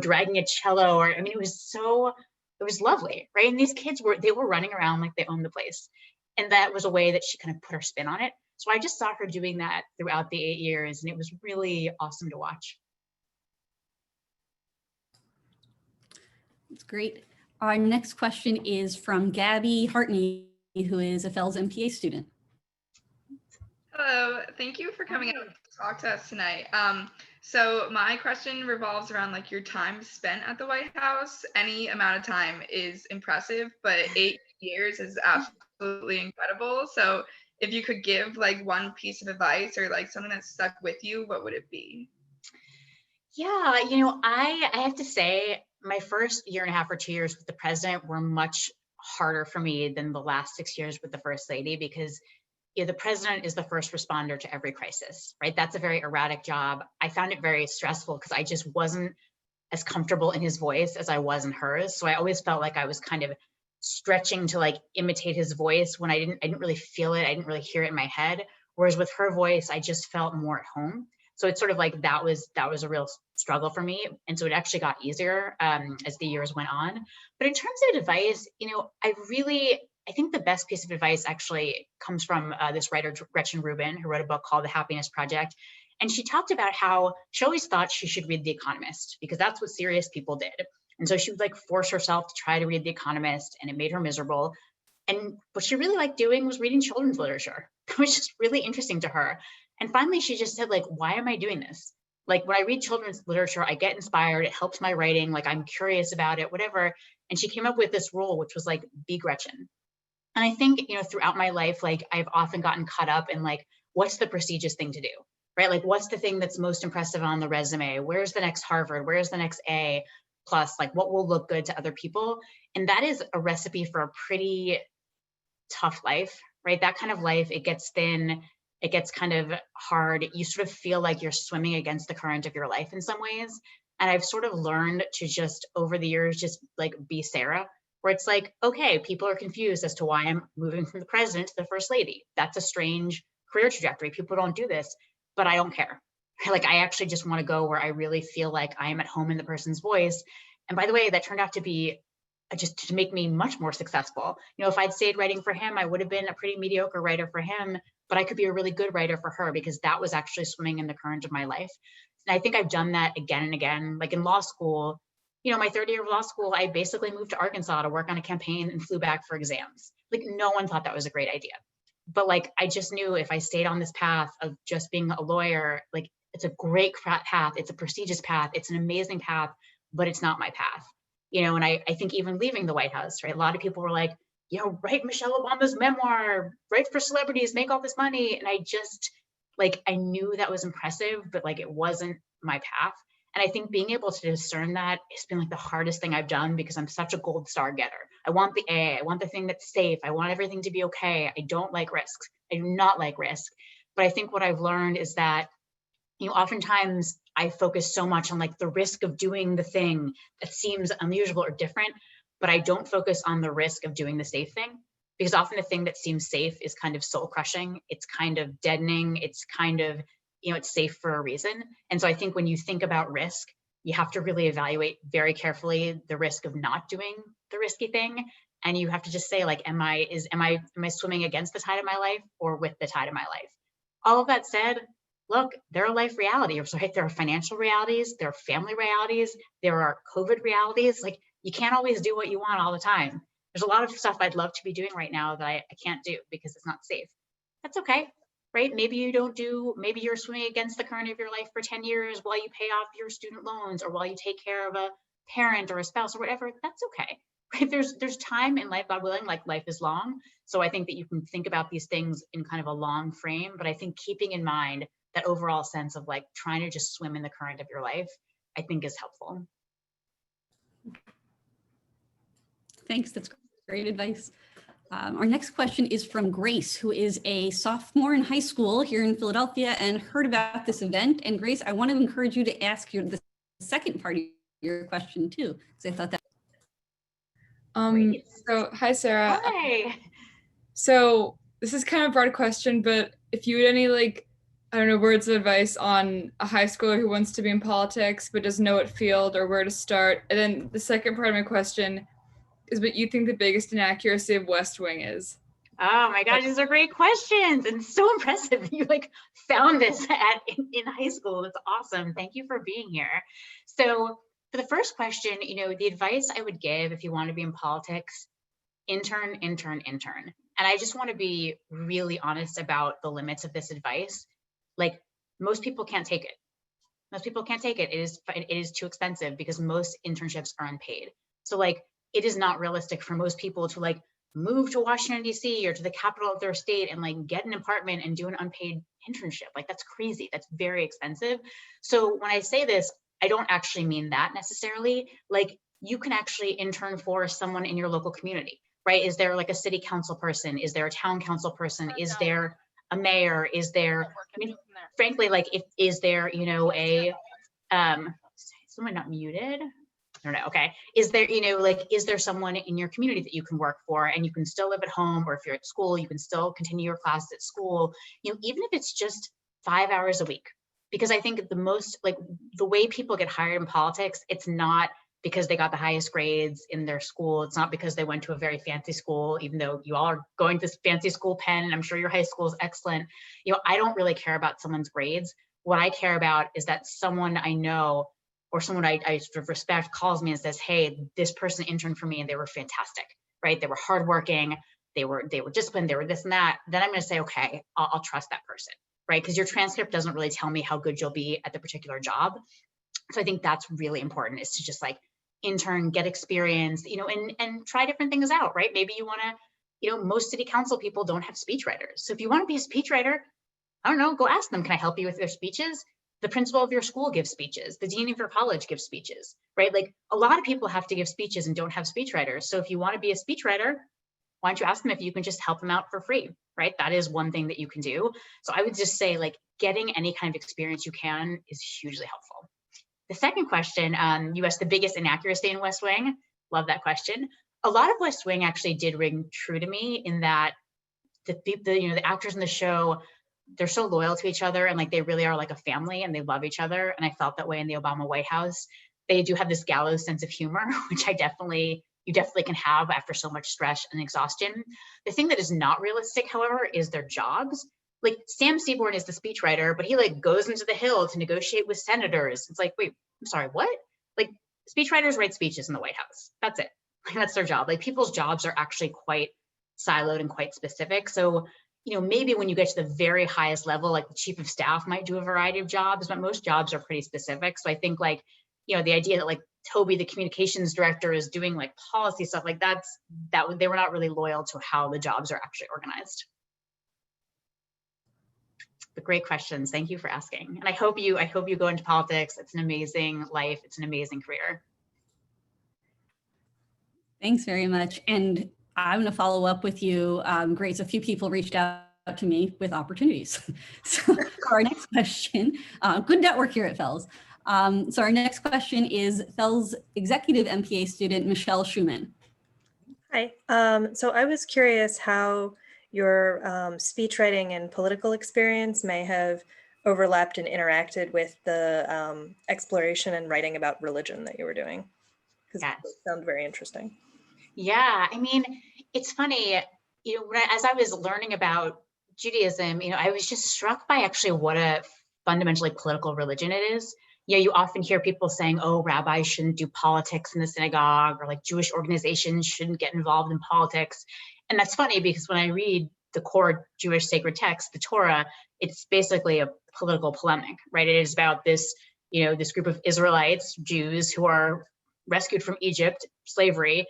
dragging a cello, or, it was lovely, right? And these kids were running around like they owned the place. And that was a way that she kind of put her spin on it. So I just saw her doing that throughout the 8 years, and it was really awesome to watch. That's great. Our next question is from Gabby Hartney, who is a Fels MPA student. Hello, thank you for coming out to talk to us tonight. So my question revolves around like your time spent at the White House. Any amount of time is impressive, but 8 years is absolutely incredible. So if you could give like one piece of advice or like something that stuck with you, what would it be? Yeah, I have to say my first year and a half or 2 years with the president were much harder for me than the last 6 years with the first lady, because the president is the first responder to every crisis, right? That's a very erratic job. I found it very stressful because I just wasn't as comfortable in his voice as I was in hers. So I always felt like I was kind of stretching to like imitate his voice when I didn't really feel it. I didn't really hear it in my head. Whereas with her voice, I just felt more at home. So it's sort of like that was a real struggle for me. And so it actually got easier as the years went on. But in terms of advice, I think the best piece of advice actually comes from this writer, Gretchen Rubin, who wrote a book called The Happiness Project. And she talked about how she always thought she should read The Economist because that's what serious people did. And so she would like force herself to try to read The Economist, and it made her miserable. And what she really liked doing was reading children's literature. It was just really interesting to her. And finally, she just said, like, why am I doing this? Like when I read children's literature, I get inspired. It helps my writing. Like I'm curious about it, whatever. And she came up with this rule, which was like, be Gretchen. And I think, throughout my life, like I've often gotten caught up in like, what's the prestigious thing to do, right? Like, what's the thing that's most impressive on the resume? Where's the next Harvard? Where's the next A plus? Like what will look good to other people? And that is a recipe for a pretty tough life, right? That kind of life, it gets thin, it gets kind of hard. You sort of feel like you're swimming against the current of your life in some ways. And I've sort of learned to just over the years, just like be Sarah, where it's like, okay, people are confused as to why I'm moving from the president to the first lady. That's a strange career trajectory. People don't do this, but I don't care. Like, I actually just want to go where I really feel like I am at home in the person's voice. And by the way, that turned out to be just to make me much more successful. If I'd stayed writing for him, I would have been a pretty mediocre writer for him, but I could be a really good writer for her because that was actually swimming in the current of my life. And I think I've done that again and again. Like in law school, my third year of law school, I basically moved to Arkansas to work on a campaign and flew back for exams. Like no one thought that was a great idea. But like, I just knew if I stayed on this path of just being a lawyer, like it's a great path. It's a prestigious path. It's an amazing path, but it's not my path. And I think even leaving the White House, right? A lot of people were like, write Michelle Obama's memoir, write for celebrities, make all this money. And I just like, I knew that was impressive, but like, it wasn't my path. And I think being able to discern that has been like the hardest thing I've done because I'm such a gold star getter. I want the A, I want the thing that's safe. I want everything to be okay. I don't like risks. I do not like risk. But I think what I've learned is that, oftentimes I focus so much on like the risk of doing the thing that seems unusual or different, but I don't focus on the risk of doing the safe thing. Because often the thing that seems safe is kind of soul crushing. It's kind of deadening. It's kind of, it's safe for a reason. And so I think when you think about risk, you have to really evaluate very carefully the risk of not doing the risky thing. And you have to just say like, am I swimming against the tide of my life or with the tide of my life? All of that said, look, there are life realities, right? There are financial realities, there are family realities, there are COVID realities. Like you can't always do what you want all the time. There's a lot of stuff I'd love to be doing right now that I can't do because it's not safe. That's okay, right? Maybe you're swimming against the current of your life for 10 years while you pay off your student loans or while you take care of a parent or a spouse or whatever. That's okay, right? There's time in life, God willing, like life is long. So I think that you can think about these things in kind of a long frame, but I think keeping in mind that overall sense of like trying to just swim in the current of your life, I think is helpful. Thanks, that's great advice. Our next question is from Grace, who is a sophomore in high school here in Philadelphia and heard about this event. And Grace, I want to encourage you to ask the second part of your question too, because I thought that. So hi, Sarah. Hi. So this is kind of a broad question, but if you had any, like, I don't know, words of advice on a high schooler who wants to be in politics but doesn't know what field or where to start. And then the second part of my question is what you think the biggest inaccuracy of West Wing is. Oh my gosh, these are great questions and so impressive that you like found this in high school. That's awesome. Thank you for being here. So for the first question, you know, the advice I would give if you want to be in politics, intern. And I just want to be really honest about the limits of this advice. Like, most people can't take it. Most people can't take it. It is too expensive because most internships are unpaid. So like, it is not realistic for most people to like move to Washington, D.C. or to the capital of their state and like get an apartment and do an unpaid internship. Like, that's crazy. That's very expensive. So when I say this, I don't actually mean that necessarily. Like, you can actually intern for someone in your local community, right? Is there like a city council person? Is there a town council person? Is there a mayor? Is there, I mean, frankly, like, is there, you know, someone not muted? I don't know. Okay. Is there, you know, like, is there someone in your community that you can work for and you can still live at home, or if you're at school, you can still continue your classes at school, you know, even if it's just 5 hours a week. Because I think the most, like, the way people get hired in politics, it's not because they got the highest grades in their school. It's not because they went to a very fancy school, even though you all are going to fancy school, Penn, and I'm sure your high school is excellent. You know, I don't really care about someone's grades. What I care about is that someone I know or someone I sort of respect calls me and says, hey, this person interned for me and they were fantastic, right? They were hardworking, they were disciplined, they were this and that. Then I'm going to say, okay, I'll trust that person, right? Because your transcript doesn't really tell me how good you'll be at the particular job. So I think that's really important, is to just like intern, get experience, you know, and try different things out, right? Maybe you want to, you know, most city council people don't have speechwriters. So if you want to be a speechwriter, I don't know, go ask them, can I help you with their speeches? The principal of your school gives speeches. The dean of your college gives speeches, right? Like, a lot of people have to give speeches and don't have speechwriters. So if you want to be a speechwriter, why don't you ask them if you can just help them out for free, right? That is one thing that you can do. So I would just say, like, getting any kind of experience you can is hugely helpful. The second question, you asked the biggest inaccuracy in West Wing. Love that question. A lot of West Wing actually did ring true to me in that the actors in the show, they're so loyal to each other, and like, they really are like a family and they love each other. And I felt that way in the Obama White House. They do have this gallows sense of humor, which you definitely can have after so much stress and exhaustion. The thing that is not realistic, however, is their jobs. Like, Sam Seaborn is the speechwriter, but he like goes into the Hill to negotiate with senators. It's like, wait, I'm sorry, what? Like, speechwriters write speeches in the White House. That's it. Like, that's their job. Like, people's jobs are actually quite siloed and quite specific. So, you know, maybe when you get to the very highest level, like the chief of staff might do a variety of jobs, but most jobs are pretty specific. So I think, like, you know, the idea that like Toby, the communications director, is doing like policy stuff, like that they were not really loyal to how the jobs are actually organized. But great questions. Thank you for asking. And I hope you go into politics. It's an amazing life. It's an amazing career. Thanks very much. And I'm going to follow up with you, Grace. A few people reached out to me with opportunities. So our next question, good network here at Fels. So our next question is Fels Executive MPA student, Michelle Schumann. Hi. So I was curious how your speechwriting and political experience may have overlapped and interacted with the exploration and writing about religion that you were doing, because Yes. it sounded very interesting. Yeah, I mean, it's funny, you know, as I was learning about Judaism, you know, I was just struck by actually what a fundamentally political religion it is. You know, you often hear people saying, oh, rabbis shouldn't do politics in the synagogue, or like Jewish organizations shouldn't get involved in politics. And that's funny because when I read the core Jewish sacred text, the Torah, it's basically a political polemic, right? It is about this, you know, this group of Israelites, Jews, who are rescued from Egypt, slavery.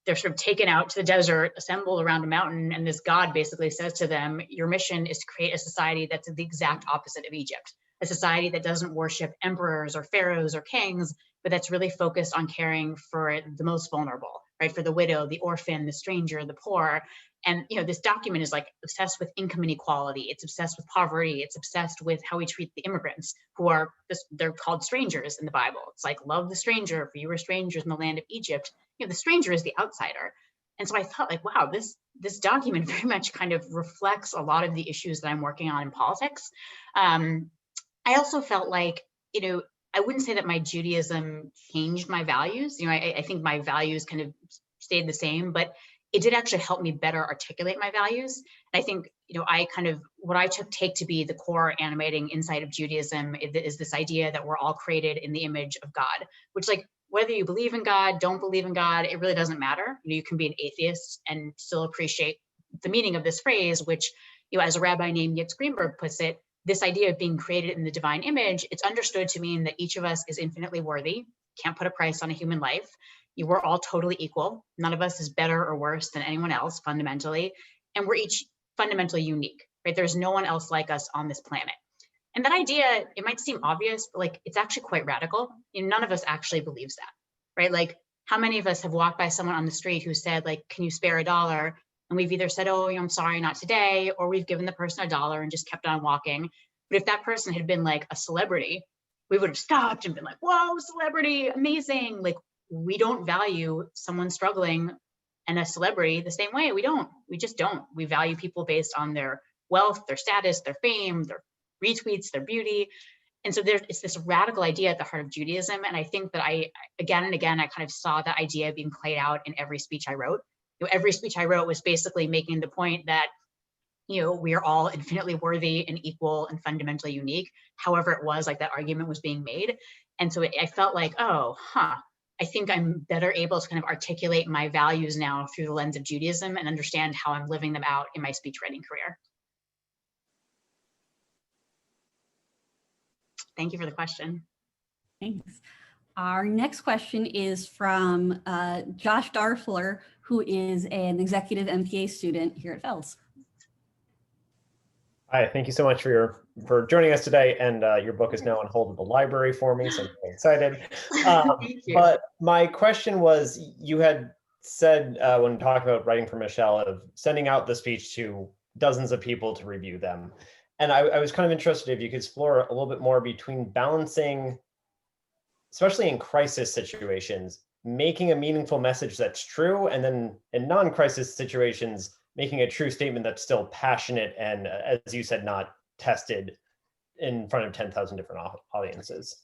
They're sort of taken out to the desert, assembled around a mountain, and this God basically says to them, your mission is to create a society that's the exact opposite of Egypt, a society that doesn't worship emperors or pharaohs or kings, but that's really focused on caring for the most vulnerable, right? For the widow, the orphan, the stranger, the poor. And this document is like obsessed with income inequality. It's obsessed with poverty. It's obsessed with how we treat the immigrants who are they're called strangers in the Bible. It's like, love the stranger, for you were strangers in the land of Egypt. The stranger is the outsider. And so I thought, like, wow, this document very much kind of reflects a lot of the issues that I'm working on in politics. I also felt like, I wouldn't say that my Judaism changed my values. I think my values kind of stayed the same, but it did actually help me better articulate my values. And I think, what I take to be the core animating insight of Judaism is this idea that we're all created in the image of God, which, like, whether you believe in God, don't believe in God, it really doesn't matter. You can be an atheist and still appreciate the meaning of this phrase, which, as a rabbi named Yitzhak Greenberg puts it, this idea of being created in the divine image, it's understood to mean that each of us is infinitely worthy, can't put a price on a human life. We're all totally equal. None of us is better or worse than anyone else fundamentally. And we're each fundamentally unique, right? There's no one else like us on this planet. And that idea, it might seem obvious, but like, it's actually quite radical. None of us actually believes that, right? Like, how many of us have walked by someone on the street who said, like, can you spare $1? And we've either said, oh, I'm sorry, not today, or we've given the person $1 and just kept on walking. But if that person had been like a celebrity, we would have stopped and been like, whoa, celebrity, amazing. Like, we don't value someone struggling and a celebrity the same way. We just don't. We value people based on their wealth, their status, their fame, their retweets, their beauty. And so it's this radical idea at the heart of Judaism. And I think that again and again, I kind of saw that idea being played out in every speech I wrote. Every speech I wrote was basically making the point that, we are all infinitely worthy and equal and fundamentally unique. However it was, like, that argument was being made. And so I felt like, I think I'm better able to kind of articulate my values now through the lens of Judaism and understand how I'm living them out in my speech writing career. Thank you for the question. Thanks. Our next question is from Josh Darfler, who is an executive MPA student here at Fels. Hi, thank you so much for joining us today. And your book is now on hold at the library for me, so I'm very excited. Thank you. But my question was, you had said when talking about writing for Michelle, of sending out the speech to dozens of people to review them. And I was kind of interested if you could explore a little bit more between balancing, especially in crisis situations, making a meaningful message that's true, and then in non-crisis situations, making a true statement that's still passionate and, as you said, not tested in front of 10,000 different audiences.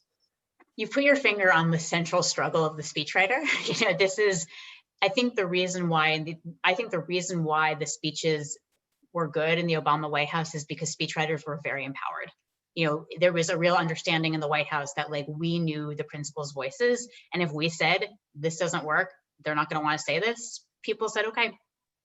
You put your finger on the central struggle of the speechwriter. This is, I think, the reason why the speeches were good in the Obama White House is because speechwriters were very empowered. There was a real understanding in the White House that, like, we knew the principals' voices. And if we said, this doesn't work, they're not going to want to say this, people said, okay.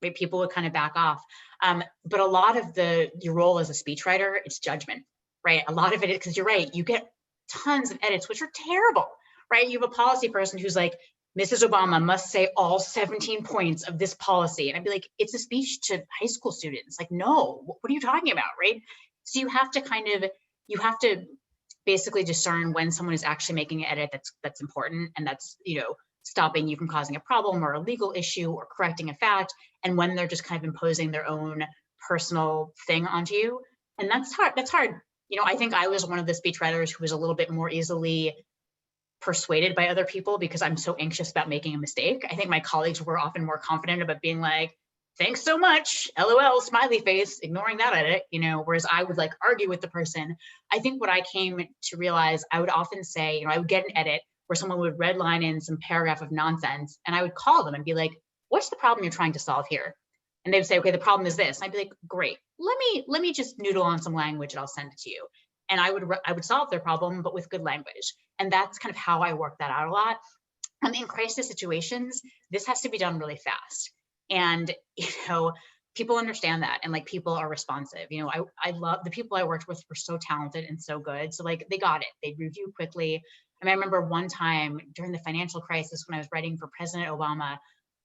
Right? People would kind of back off. But a lot of your role as a speechwriter, it's judgment, right? A lot of it is, because you're right, you get tons of edits, which are terrible, right? You have a policy person who's like, Mrs. Obama must say all 17 points of this policy. And I'd be like, it's a speech to high school students. Like, no, what are you talking about, right? So you have to basically discern when someone is actually making an edit that's important, and that's, stopping you from causing a problem or a legal issue or correcting a fact, and when they're just kind of imposing their own personal thing onto you. And that's hard. I think I was one of the speechwriters who was a little bit more easily persuaded by other people because I'm so anxious about making a mistake. I think my colleagues were often more confident about being like, thanks so much, LOL, smiley face, ignoring that edit, whereas I would like argue with the person. I think what I came to realize, I would often say, I would get an edit where someone would redline in some paragraph of nonsense, and I would call them and be like, what's the problem you're trying to solve here? And they would say, okay, the problem is this. And I'd be like, great, let me just noodle on some language and I'll send it to you. And I would solve their problem, but with good language. And that's kind of how I work that out a lot. In crisis situations, this has to be done really fast. And, people understand that, and like, people are responsive. I love the people I worked with, were so talented and so good. So like, they got it, they'd review quickly. I remember one time during the financial crisis when I was writing for President Obama,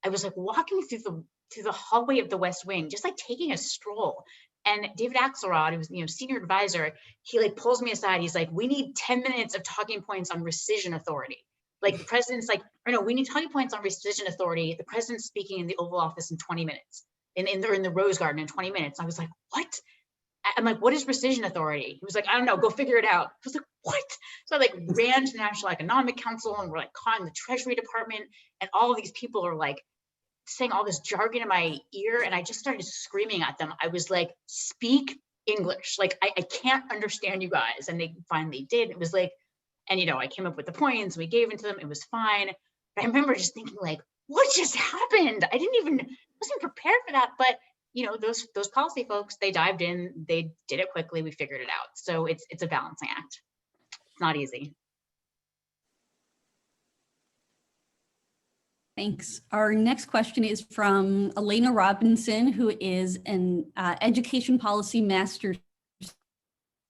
I was like walking through the hallway of the West Wing, just like taking a stroll. And David Axelrod, who was, senior advisor, he like pulls me aside. He's like, we need 10 minutes of talking points on rescission authority. Like the president's like, or no, we need talking points on rescission authority. The president's speaking in the Oval Office in 20 minutes, in the Rose Garden in 20 minutes. I was like, what? I'm like, what is rescission authority? He was like, I don't know, go figure it out. I was like, what? So I like ran to the National Economic Council, and we're like calling the Treasury Department, and all of these people are like saying all this jargon in my ear, and I just started screaming at them. I was like, speak English. Like, I can't understand you guys. And they finally did. It was like, and you know, I came up with the points, we gave it to them, it was fine. But I remember just thinking like, what just happened? I wasn't prepared for that. But you know, those policy folks, they dived in, they did it quickly, we figured it out. So it's a balancing act. It's not easy. Thanks. Our next question is from Elena Robinson, who is an education policy master's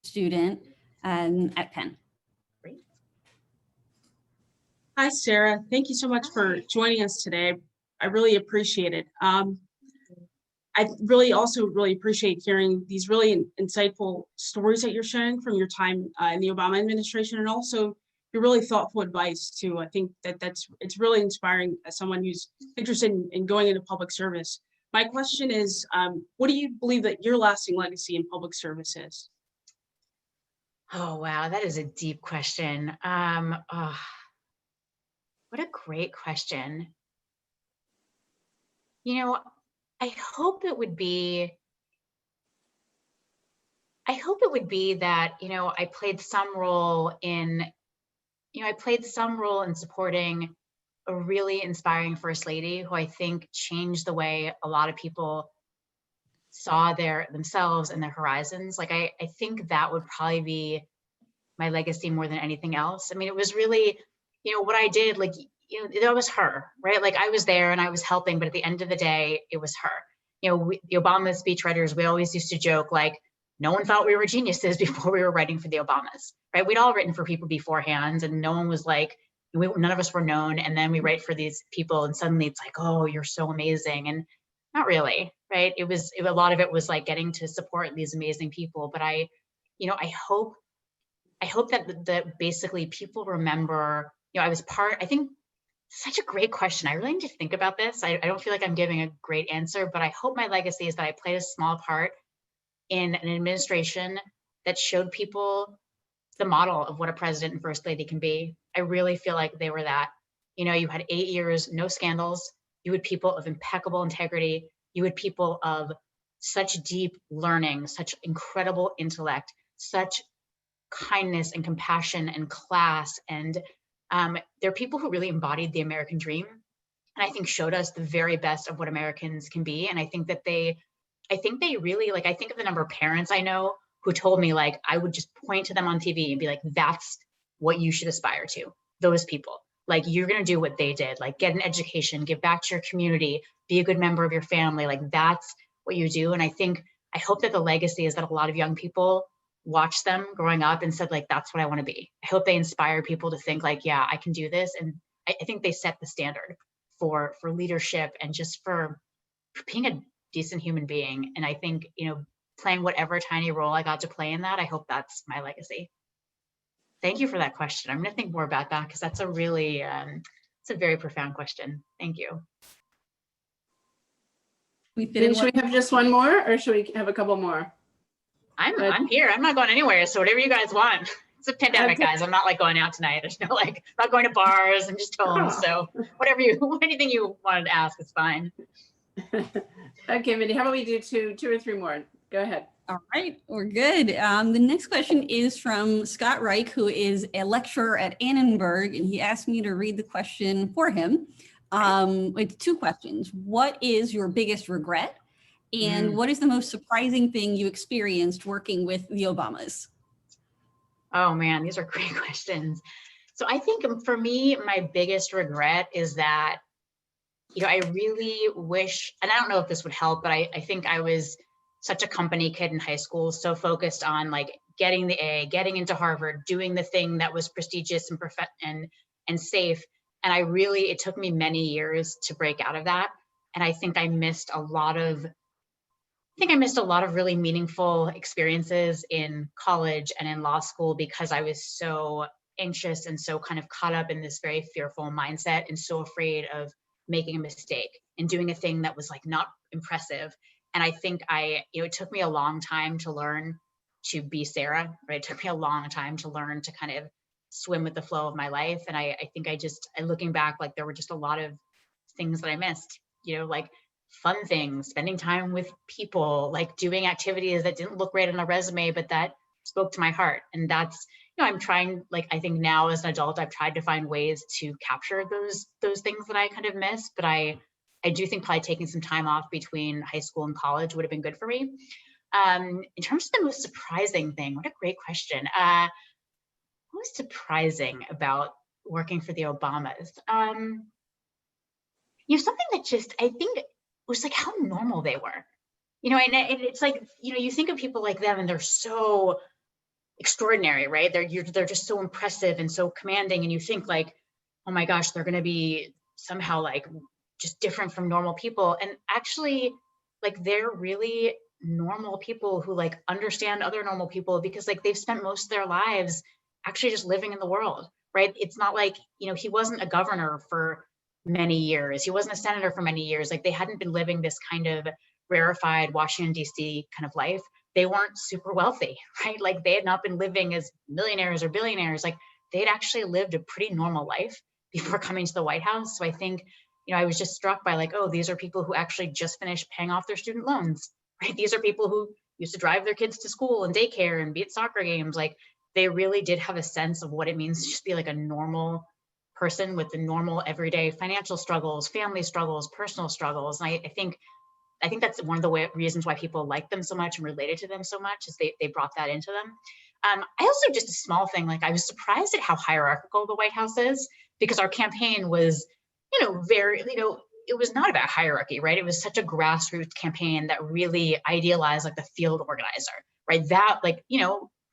student at Penn. Great. Hi, Sarah. Thank you so much for joining us today. I really appreciate it. I also really appreciate hearing these really insightful stories that you're sharing from your time in the Obama administration, and also your really thoughtful advice too. I think it's really inspiring as someone who's interested in going into public service. My question is, what do you believe that your lasting legacy in public service is? Oh, wow, that is a deep question. What a great question. You know, I hope it would be that, you know, I played some role in supporting a really inspiring First Lady who I think changed the way a lot of people saw themselves and their horizons. Like, I think that would probably be my legacy more than anything else. I mean, it was really, you know, what I did, like, you know, that was her, right? Like, I was there and I was helping, but at the end of the day, it was her. You know, the Obama speechwriters, we always used to joke, like, no one thought we were geniuses before we were writing for the Obamas, right? We'd all written for people beforehand, and no one was like, none of us were known. And then we write for these people, and suddenly it's like, oh, you're so amazing. And not really, right? A lot of it was like getting to support these amazing people. But I hope that basically people remember, you know, I think such a great question. I really need to think about this. I don't feel like I'm giving a great answer, but I hope my legacy is that I played a small part in an administration that showed people the model of what a president and First Lady can be. I really feel like they were that. You know, you had 8 years, no scandals. You had people of impeccable integrity. You had people of such deep learning, such incredible intellect, such kindness and compassion and class. And they're people who really embodied the American dream. And I think showed us the very best of what Americans can be. And I think they really, like, I think of the number of parents I know who told me, like, I would just point to them on TV and be like, that's what you should aspire to. Those people, like, you're going to do what they did, like, get an education, give back to your community, be a good member of your family. Like, that's what you do. And I hope that the legacy is that a lot of young people watched them growing up and said, like, that's what I want to be. I hope they inspire people to think like, yeah, I can do this. And I think they set the standard for leadership and just for being a decent human being. And I think, you know, playing whatever tiny role I got to play in that, I hope that's my legacy. Thank you for that question. I'm going to think more about that because that's a really, it's a very profound question. Thank you. Should we have just one more, or should we have a couple more? I'm here. I'm not going anywhere. So whatever you guys want. It's a pandemic, guys. I'm not like going out tonight. There's no like, I'm not going to bars. I'm just home. So anything you wanted to ask is fine. Okay, Mindy, how about we do two or three more? Go ahead. All right, we're good. The next question is from Scott Reich, who is a lecturer at Annenberg, and he asked me to read the question for him. It's two questions. What is your biggest regret? And what is the most surprising thing you experienced working with the Obamas? Oh man, these are great questions. So I think for me, my biggest regret is that, you know, I really wish, and I don't know if this would help, but I think I was such a company kid in high school, so focused on like getting the A, getting into Harvard, doing the thing that was prestigious and safe. And it took me many years to break out of that. And I think I missed a lot of really meaningful experiences in college and in law school because I was so anxious and so kind of caught up in this very fearful mindset and so afraid of making a mistake and doing a thing that was like not impressive. And I think it took me a long time to learn to be Sarah, right? It took me a long time to learn to kind of swim with the flow of my life. And I think looking back, like there were just a lot of things that I missed, like fun things, spending time with people, like doing activities that didn't look great on a resume, but that spoke to my heart. And that's, I'm trying, like, I think now as an adult, I've tried to find ways to capture those things that I kind of missed, but I do think probably taking some time off between high school and college would have been good for me. In terms of the most surprising thing, what a great question. What was surprising about working for the Obamas? Something that just, I think was like how normal they were, and it's like, you think of people like them and they're so extraordinary, right? They're just so impressive and so commanding. And you think like, oh my gosh, they're going to be somehow like just different from normal people. And actually, like, they're really normal people who like understand other normal people because like they've spent most of their lives actually just living in the world, right? It's not like, he wasn't a governor for many years. He wasn't a senator for many years. Like they hadn't been living this kind of rarefied Washington, D.C. kind of life. They weren't super wealthy, right? Like they had not been living as millionaires or billionaires. Like they had actually lived a pretty normal life before coming to the White House. So I think, I was just struck by like, oh, these are people who actually just finished paying off their student loans, right? These are people who used to drive their kids to school and daycare and be at soccer games. Like they really did have a sense of what it means to just be like a normal person with the normal everyday financial struggles, family struggles, personal struggles. And I think that's one of the reasons why people like them so much and related to them so much is they brought that into them. I also, just a small thing, like I was surprised at how hierarchical the White House is because our campaign was, it was not about hierarchy, right? It was such a grassroots campaign that really idealized like the field organizer, right? That like,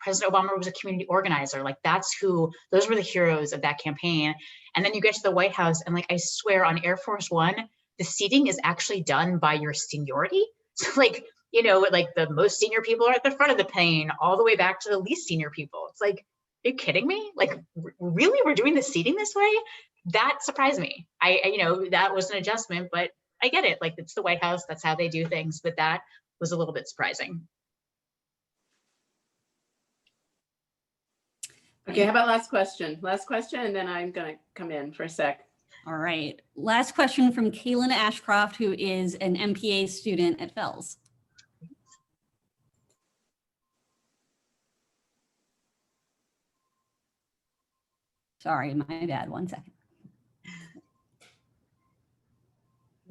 President Obama was a community organizer. Like those were the heroes of that campaign. And then you get to the White House and like, I swear on Air Force One, the seating is actually done by your seniority. So like, like the most senior people are at the front of the plane all the way back to the least senior people. It's like, are you kidding me? Like, really, we're doing the seating this way? That surprised me. That was an adjustment, but I get it. Like, it's the White House. That's how they do things. But that was a little bit surprising. Okay, how about last question? Last question, and then I'm going to come in for a sec. All right. Last question from Kaylin Ashcroft, who is an MPA student at Fels. Sorry, my bad. 1 second.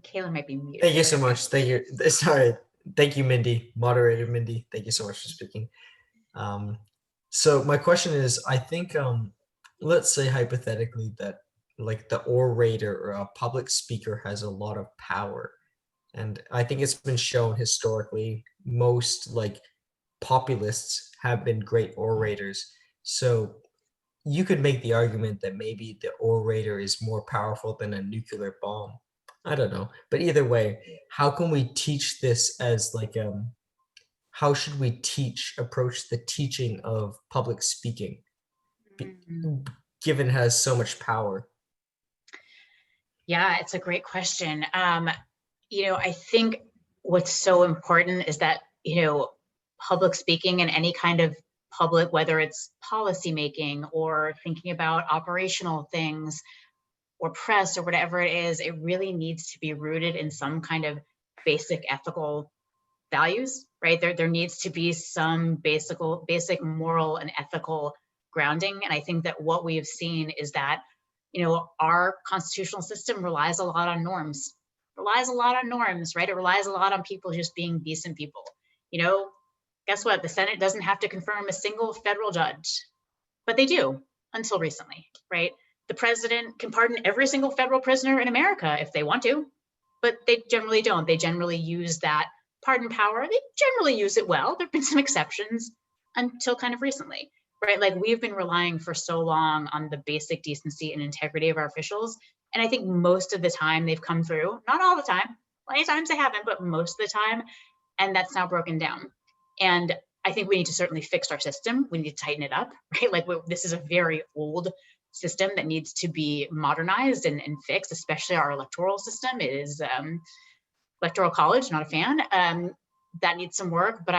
Kaylin might be muted. Thank you so much. Thank you. Sorry. Thank you, Mindy. Moderator Mindy. Thank you so much for speaking. So my question is, I think, let's say hypothetically that like the orator or a public speaker has a lot of power. And I think it's been shown historically, most like populists have been great orators. So you could make the argument that maybe the orator is more powerful than a nuclear bomb. I don't know. But either way, how can we teach this as like, how should we approach the teaching of public speaking, given it has so much power? Yeah, it's a great question. I think what's so important is that, public speaking and any kind of public, whether it's policy making or thinking about operational things or press or whatever it is, it really needs to be rooted in some kind of basic ethical values, right? There needs to be some basic moral and ethical grounding. And I think that what we have seen is that, our constitutional system relies a lot on norms, right? It relies a lot on people just being decent people. Guess what? The Senate doesn't have to confirm a single federal judge, but they do until recently, right? The president can pardon every single federal prisoner in America if they want to, but they generally don't. They generally use that pardon power. They generally use it well. There've been some exceptions until kind of recently, right? Like we've been relying for so long on the basic decency and integrity of our officials. And I think most of the time they've come through, not all the time, plenty of times they haven't, but most of the time, and that's now broken down. And I think we need to certainly fix our system. We need to tighten it up, right? Like this is a very old system that needs to be modernized and fixed, especially our electoral system. It is electoral college, not a fan. That needs some work, but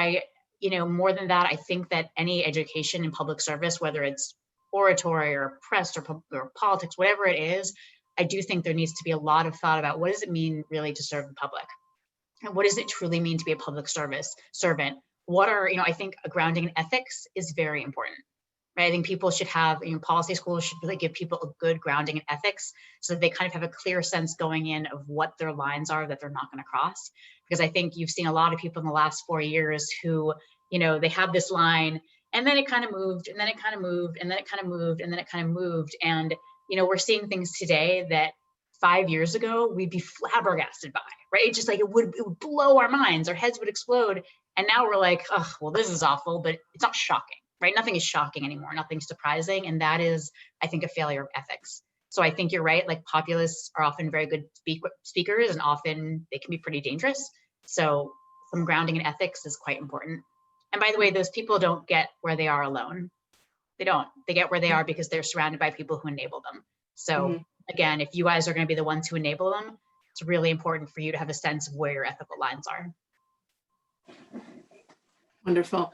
more than that, I think that any education in public service, whether it's oratory or press or politics, whatever it is, I do think there needs to be a lot of thought about what does it mean really to serve the public? And what does it truly mean to be a public service servant? What are, I think a grounding in ethics is very important, right? I think people should have, policy schools should really give people a good grounding in ethics so that they kind of have a clear sense going in of what their lines are that they're not going to cross. Because I think you've seen a lot of people in the last 4 years who, they have this line and then it kind of moved and then it kind of moved and then it kind of moved and then it kind of moved. And, we're seeing things today that 5 years ago, we'd be flabbergasted by, right? It's just like, it would blow our minds, our heads would explode. And now we're like, oh, well, this is awful, but it's not shocking, right? Nothing is shocking anymore, nothing's surprising. And that is, I think, a failure of ethics. So I think you're right, like populists are often very good speakers and often they can be pretty dangerous. So some grounding in ethics is quite important. And by the way, those people don't get where they are alone. They don't. They get where they are because they're surrounded by people who enable them. So again, if you guys are going to be the ones who enable them, it's really important for you to have a sense of where your ethical lines are. Wonderful.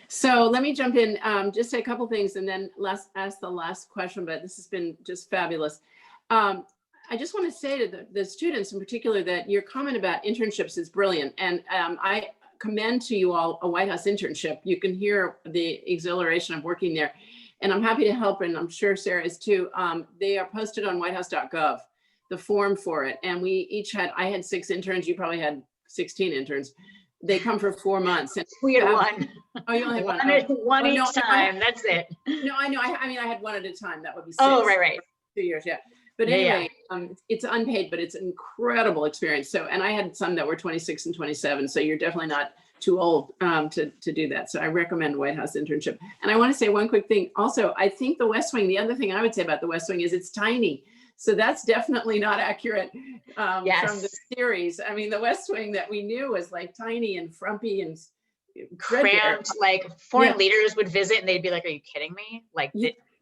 So let me jump in, just say a couple things and then ask the last question, but this has been just fabulous. I just want to say to the students in particular that your comment about internships is brilliant. And I commend to you all a White House internship. You can hear the exhilaration of working there. And I'm happy to help, and I'm sure Sarah is too. They are posted on whitehouse.gov, the form for it. And I had 6 interns, you probably had 16 interns. They come for 4 months. And we had one. Oh, you only had one. One each time. That's it. No, I know. I mean, I had one at a time. That would be 6. Oh, right. 2 years, yeah. But anyway, it's unpaid, but it's an incredible experience. So, and I had some that were 26 and 27. So you're definitely not too old to do that. So I recommend White House internship. And I want to say one quick thing. Also, I think the West Wing, the other thing I would say about the West Wing is it's tiny. So that's definitely not accurate from the series. I mean, the West Wing that we knew was like tiny and frumpy and cramped. Like foreign leaders would visit and they'd be like, "Are you kidding me?" Like,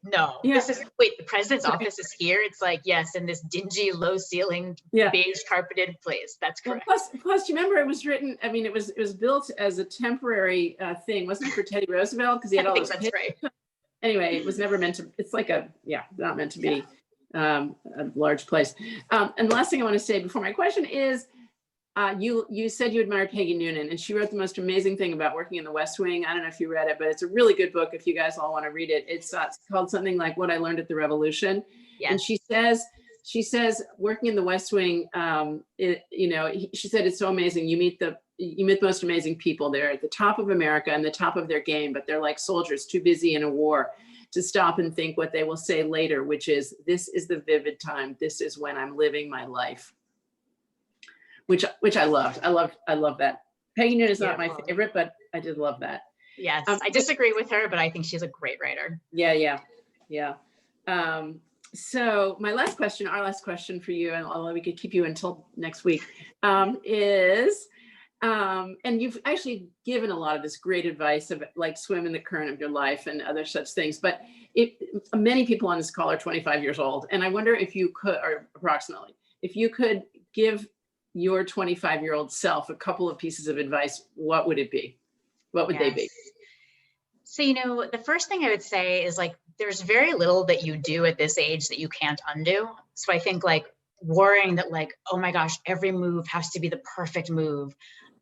no. This is the president's office is here. It's like, yes, in this dingy, low-ceilinged, beige carpeted place. That's correct. Plus, you remember it was written. I mean, it was built as a temporary thing, wasn't it, for Teddy Roosevelt because he had all those. That's right. Anyway, it was never meant to. It's like not meant to be. A large place. And the last thing I want to say before my question is, you said you admired Peggy Noonan, and she wrote the most amazing thing about working in the West Wing. I don't know if you read it, but it's a really good book if you guys all want to read it. It's called something like What I Learned at the Revolution. Yes. And she says working in the West Wing, she said it's so amazing. You meet the most amazing people. They're at the top of America and the top of their game, but they're like soldiers too busy in a war to stop and think what they will say later, which is, this is the vivid time. This is when I'm living my life, which I loved. I love that. Peggy Noonan is not my favorite, but I did love that. Yes, I disagree with her, but I think she's a great writer. Yeah. So our last question for you, and although we could keep you until next week, is, and you've actually given a lot of this great advice of like swim in the current of your life and other such things, but many people on this call are 25 years old. And I wonder if you could, or approximately, if you could give your 25-year-old self a couple of pieces of advice, what would it be? What would they be? So, the first thing I would say is like, there's very little that you do at this age that you can't undo. So I think like worrying that like, oh my gosh, every move has to be the perfect move.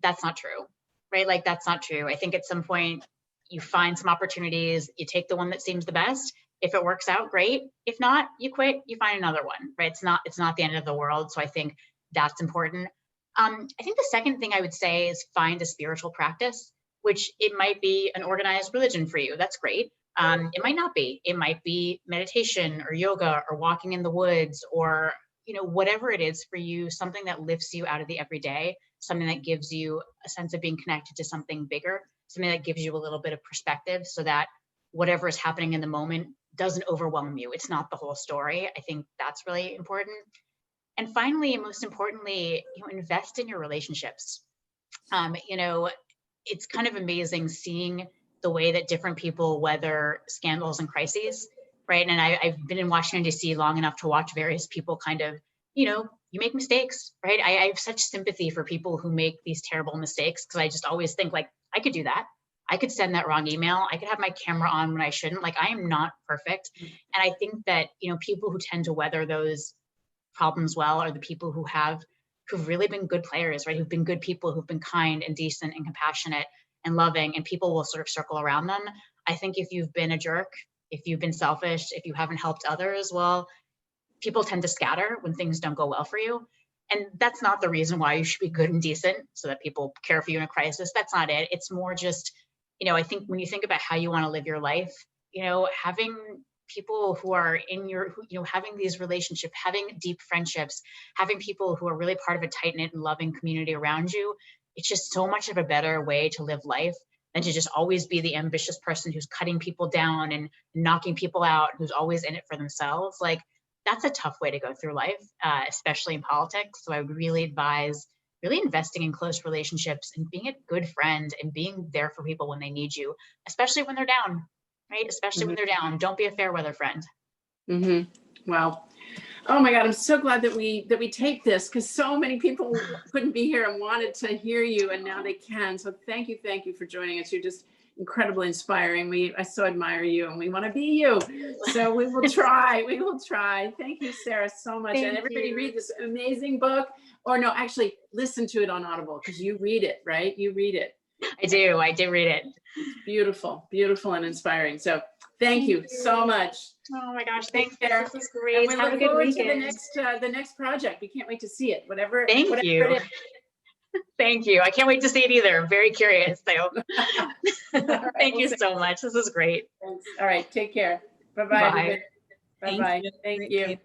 That's not true, right? Like that's not true. I think at some point you find some opportunities, you take the one that seems the best. If it works out, great. If not, you quit, you find another one, right? It's not the end of the world. So I think that's important. I think the second thing I would say is find a spiritual practice, which it might be an organized religion for you. That's great. It might not be. It might be meditation or yoga or walking in the woods or, whatever it is for you, something that lifts you out of the everyday, something that gives you a sense of being connected to something bigger, something that gives you a little bit of perspective so that whatever is happening in the moment doesn't overwhelm you. It's not the whole story. I think that's really important. And finally, most importantly, invest in your relationships. it's kind of amazing seeing the way that different people weather scandals and crises, right? And I've been in Washington, D.C. long enough to watch various people kind of, you make mistakes, right? I have such sympathy for people who make these terrible mistakes, because I just always think like, I could do that. I could send that wrong email. I could have my camera on when I shouldn't. Like, I am not perfect. And I think that, people who tend to weather those problems well are the people who've really been good players, right? Who've been good people, who've been kind and decent and compassionate and loving, and people will sort of circle around them. I think if you've been a jerk, if you've been selfish, if you haven't helped others, well, people tend to scatter when things don't go well for you. And that's not the reason why you should be good and decent so that people care for you in a crisis. That's not it. It's more just, I think when you think about how you want to live your life, having people who are in your, having these relationships, having deep friendships, having people who are really part of a tight-knit and loving community around you, it's just so much of a better way to live life than to just always be the ambitious person who's cutting people down and knocking people out, who's always in it for themselves. Like, that's a tough way to go through life, especially in politics. So I would really advise really investing in close relationships and being a good friend and being there for people when they need you, especially when they're down, right? Especially when they're down. Don't be a fair weather friend. Wow. Oh my God, I'm so glad that we taped this, because so many people couldn't be here and wanted to hear you, and now they can. So thank you for joining us. You're just incredibly inspiring. I so admire you, and we want to be you. So we will try. Thank you, Sarah, so much. And everybody read this amazing book, or no, actually listen to it on Audible, because you read it, right? You read it. I do read it. It's beautiful and inspiring. So thank you so much. Oh my gosh, thanks, Sarah. This is great. And we Have a look good forward weekend. to the next project. We can't wait to see it. Whatever. Thank you. It is. Thank you. I can't wait to see it either. I'm very curious. So Right, thank you so much. This is great. Thanks. All right. Take care. Bye-bye. Bye. Bye-bye. Thank you.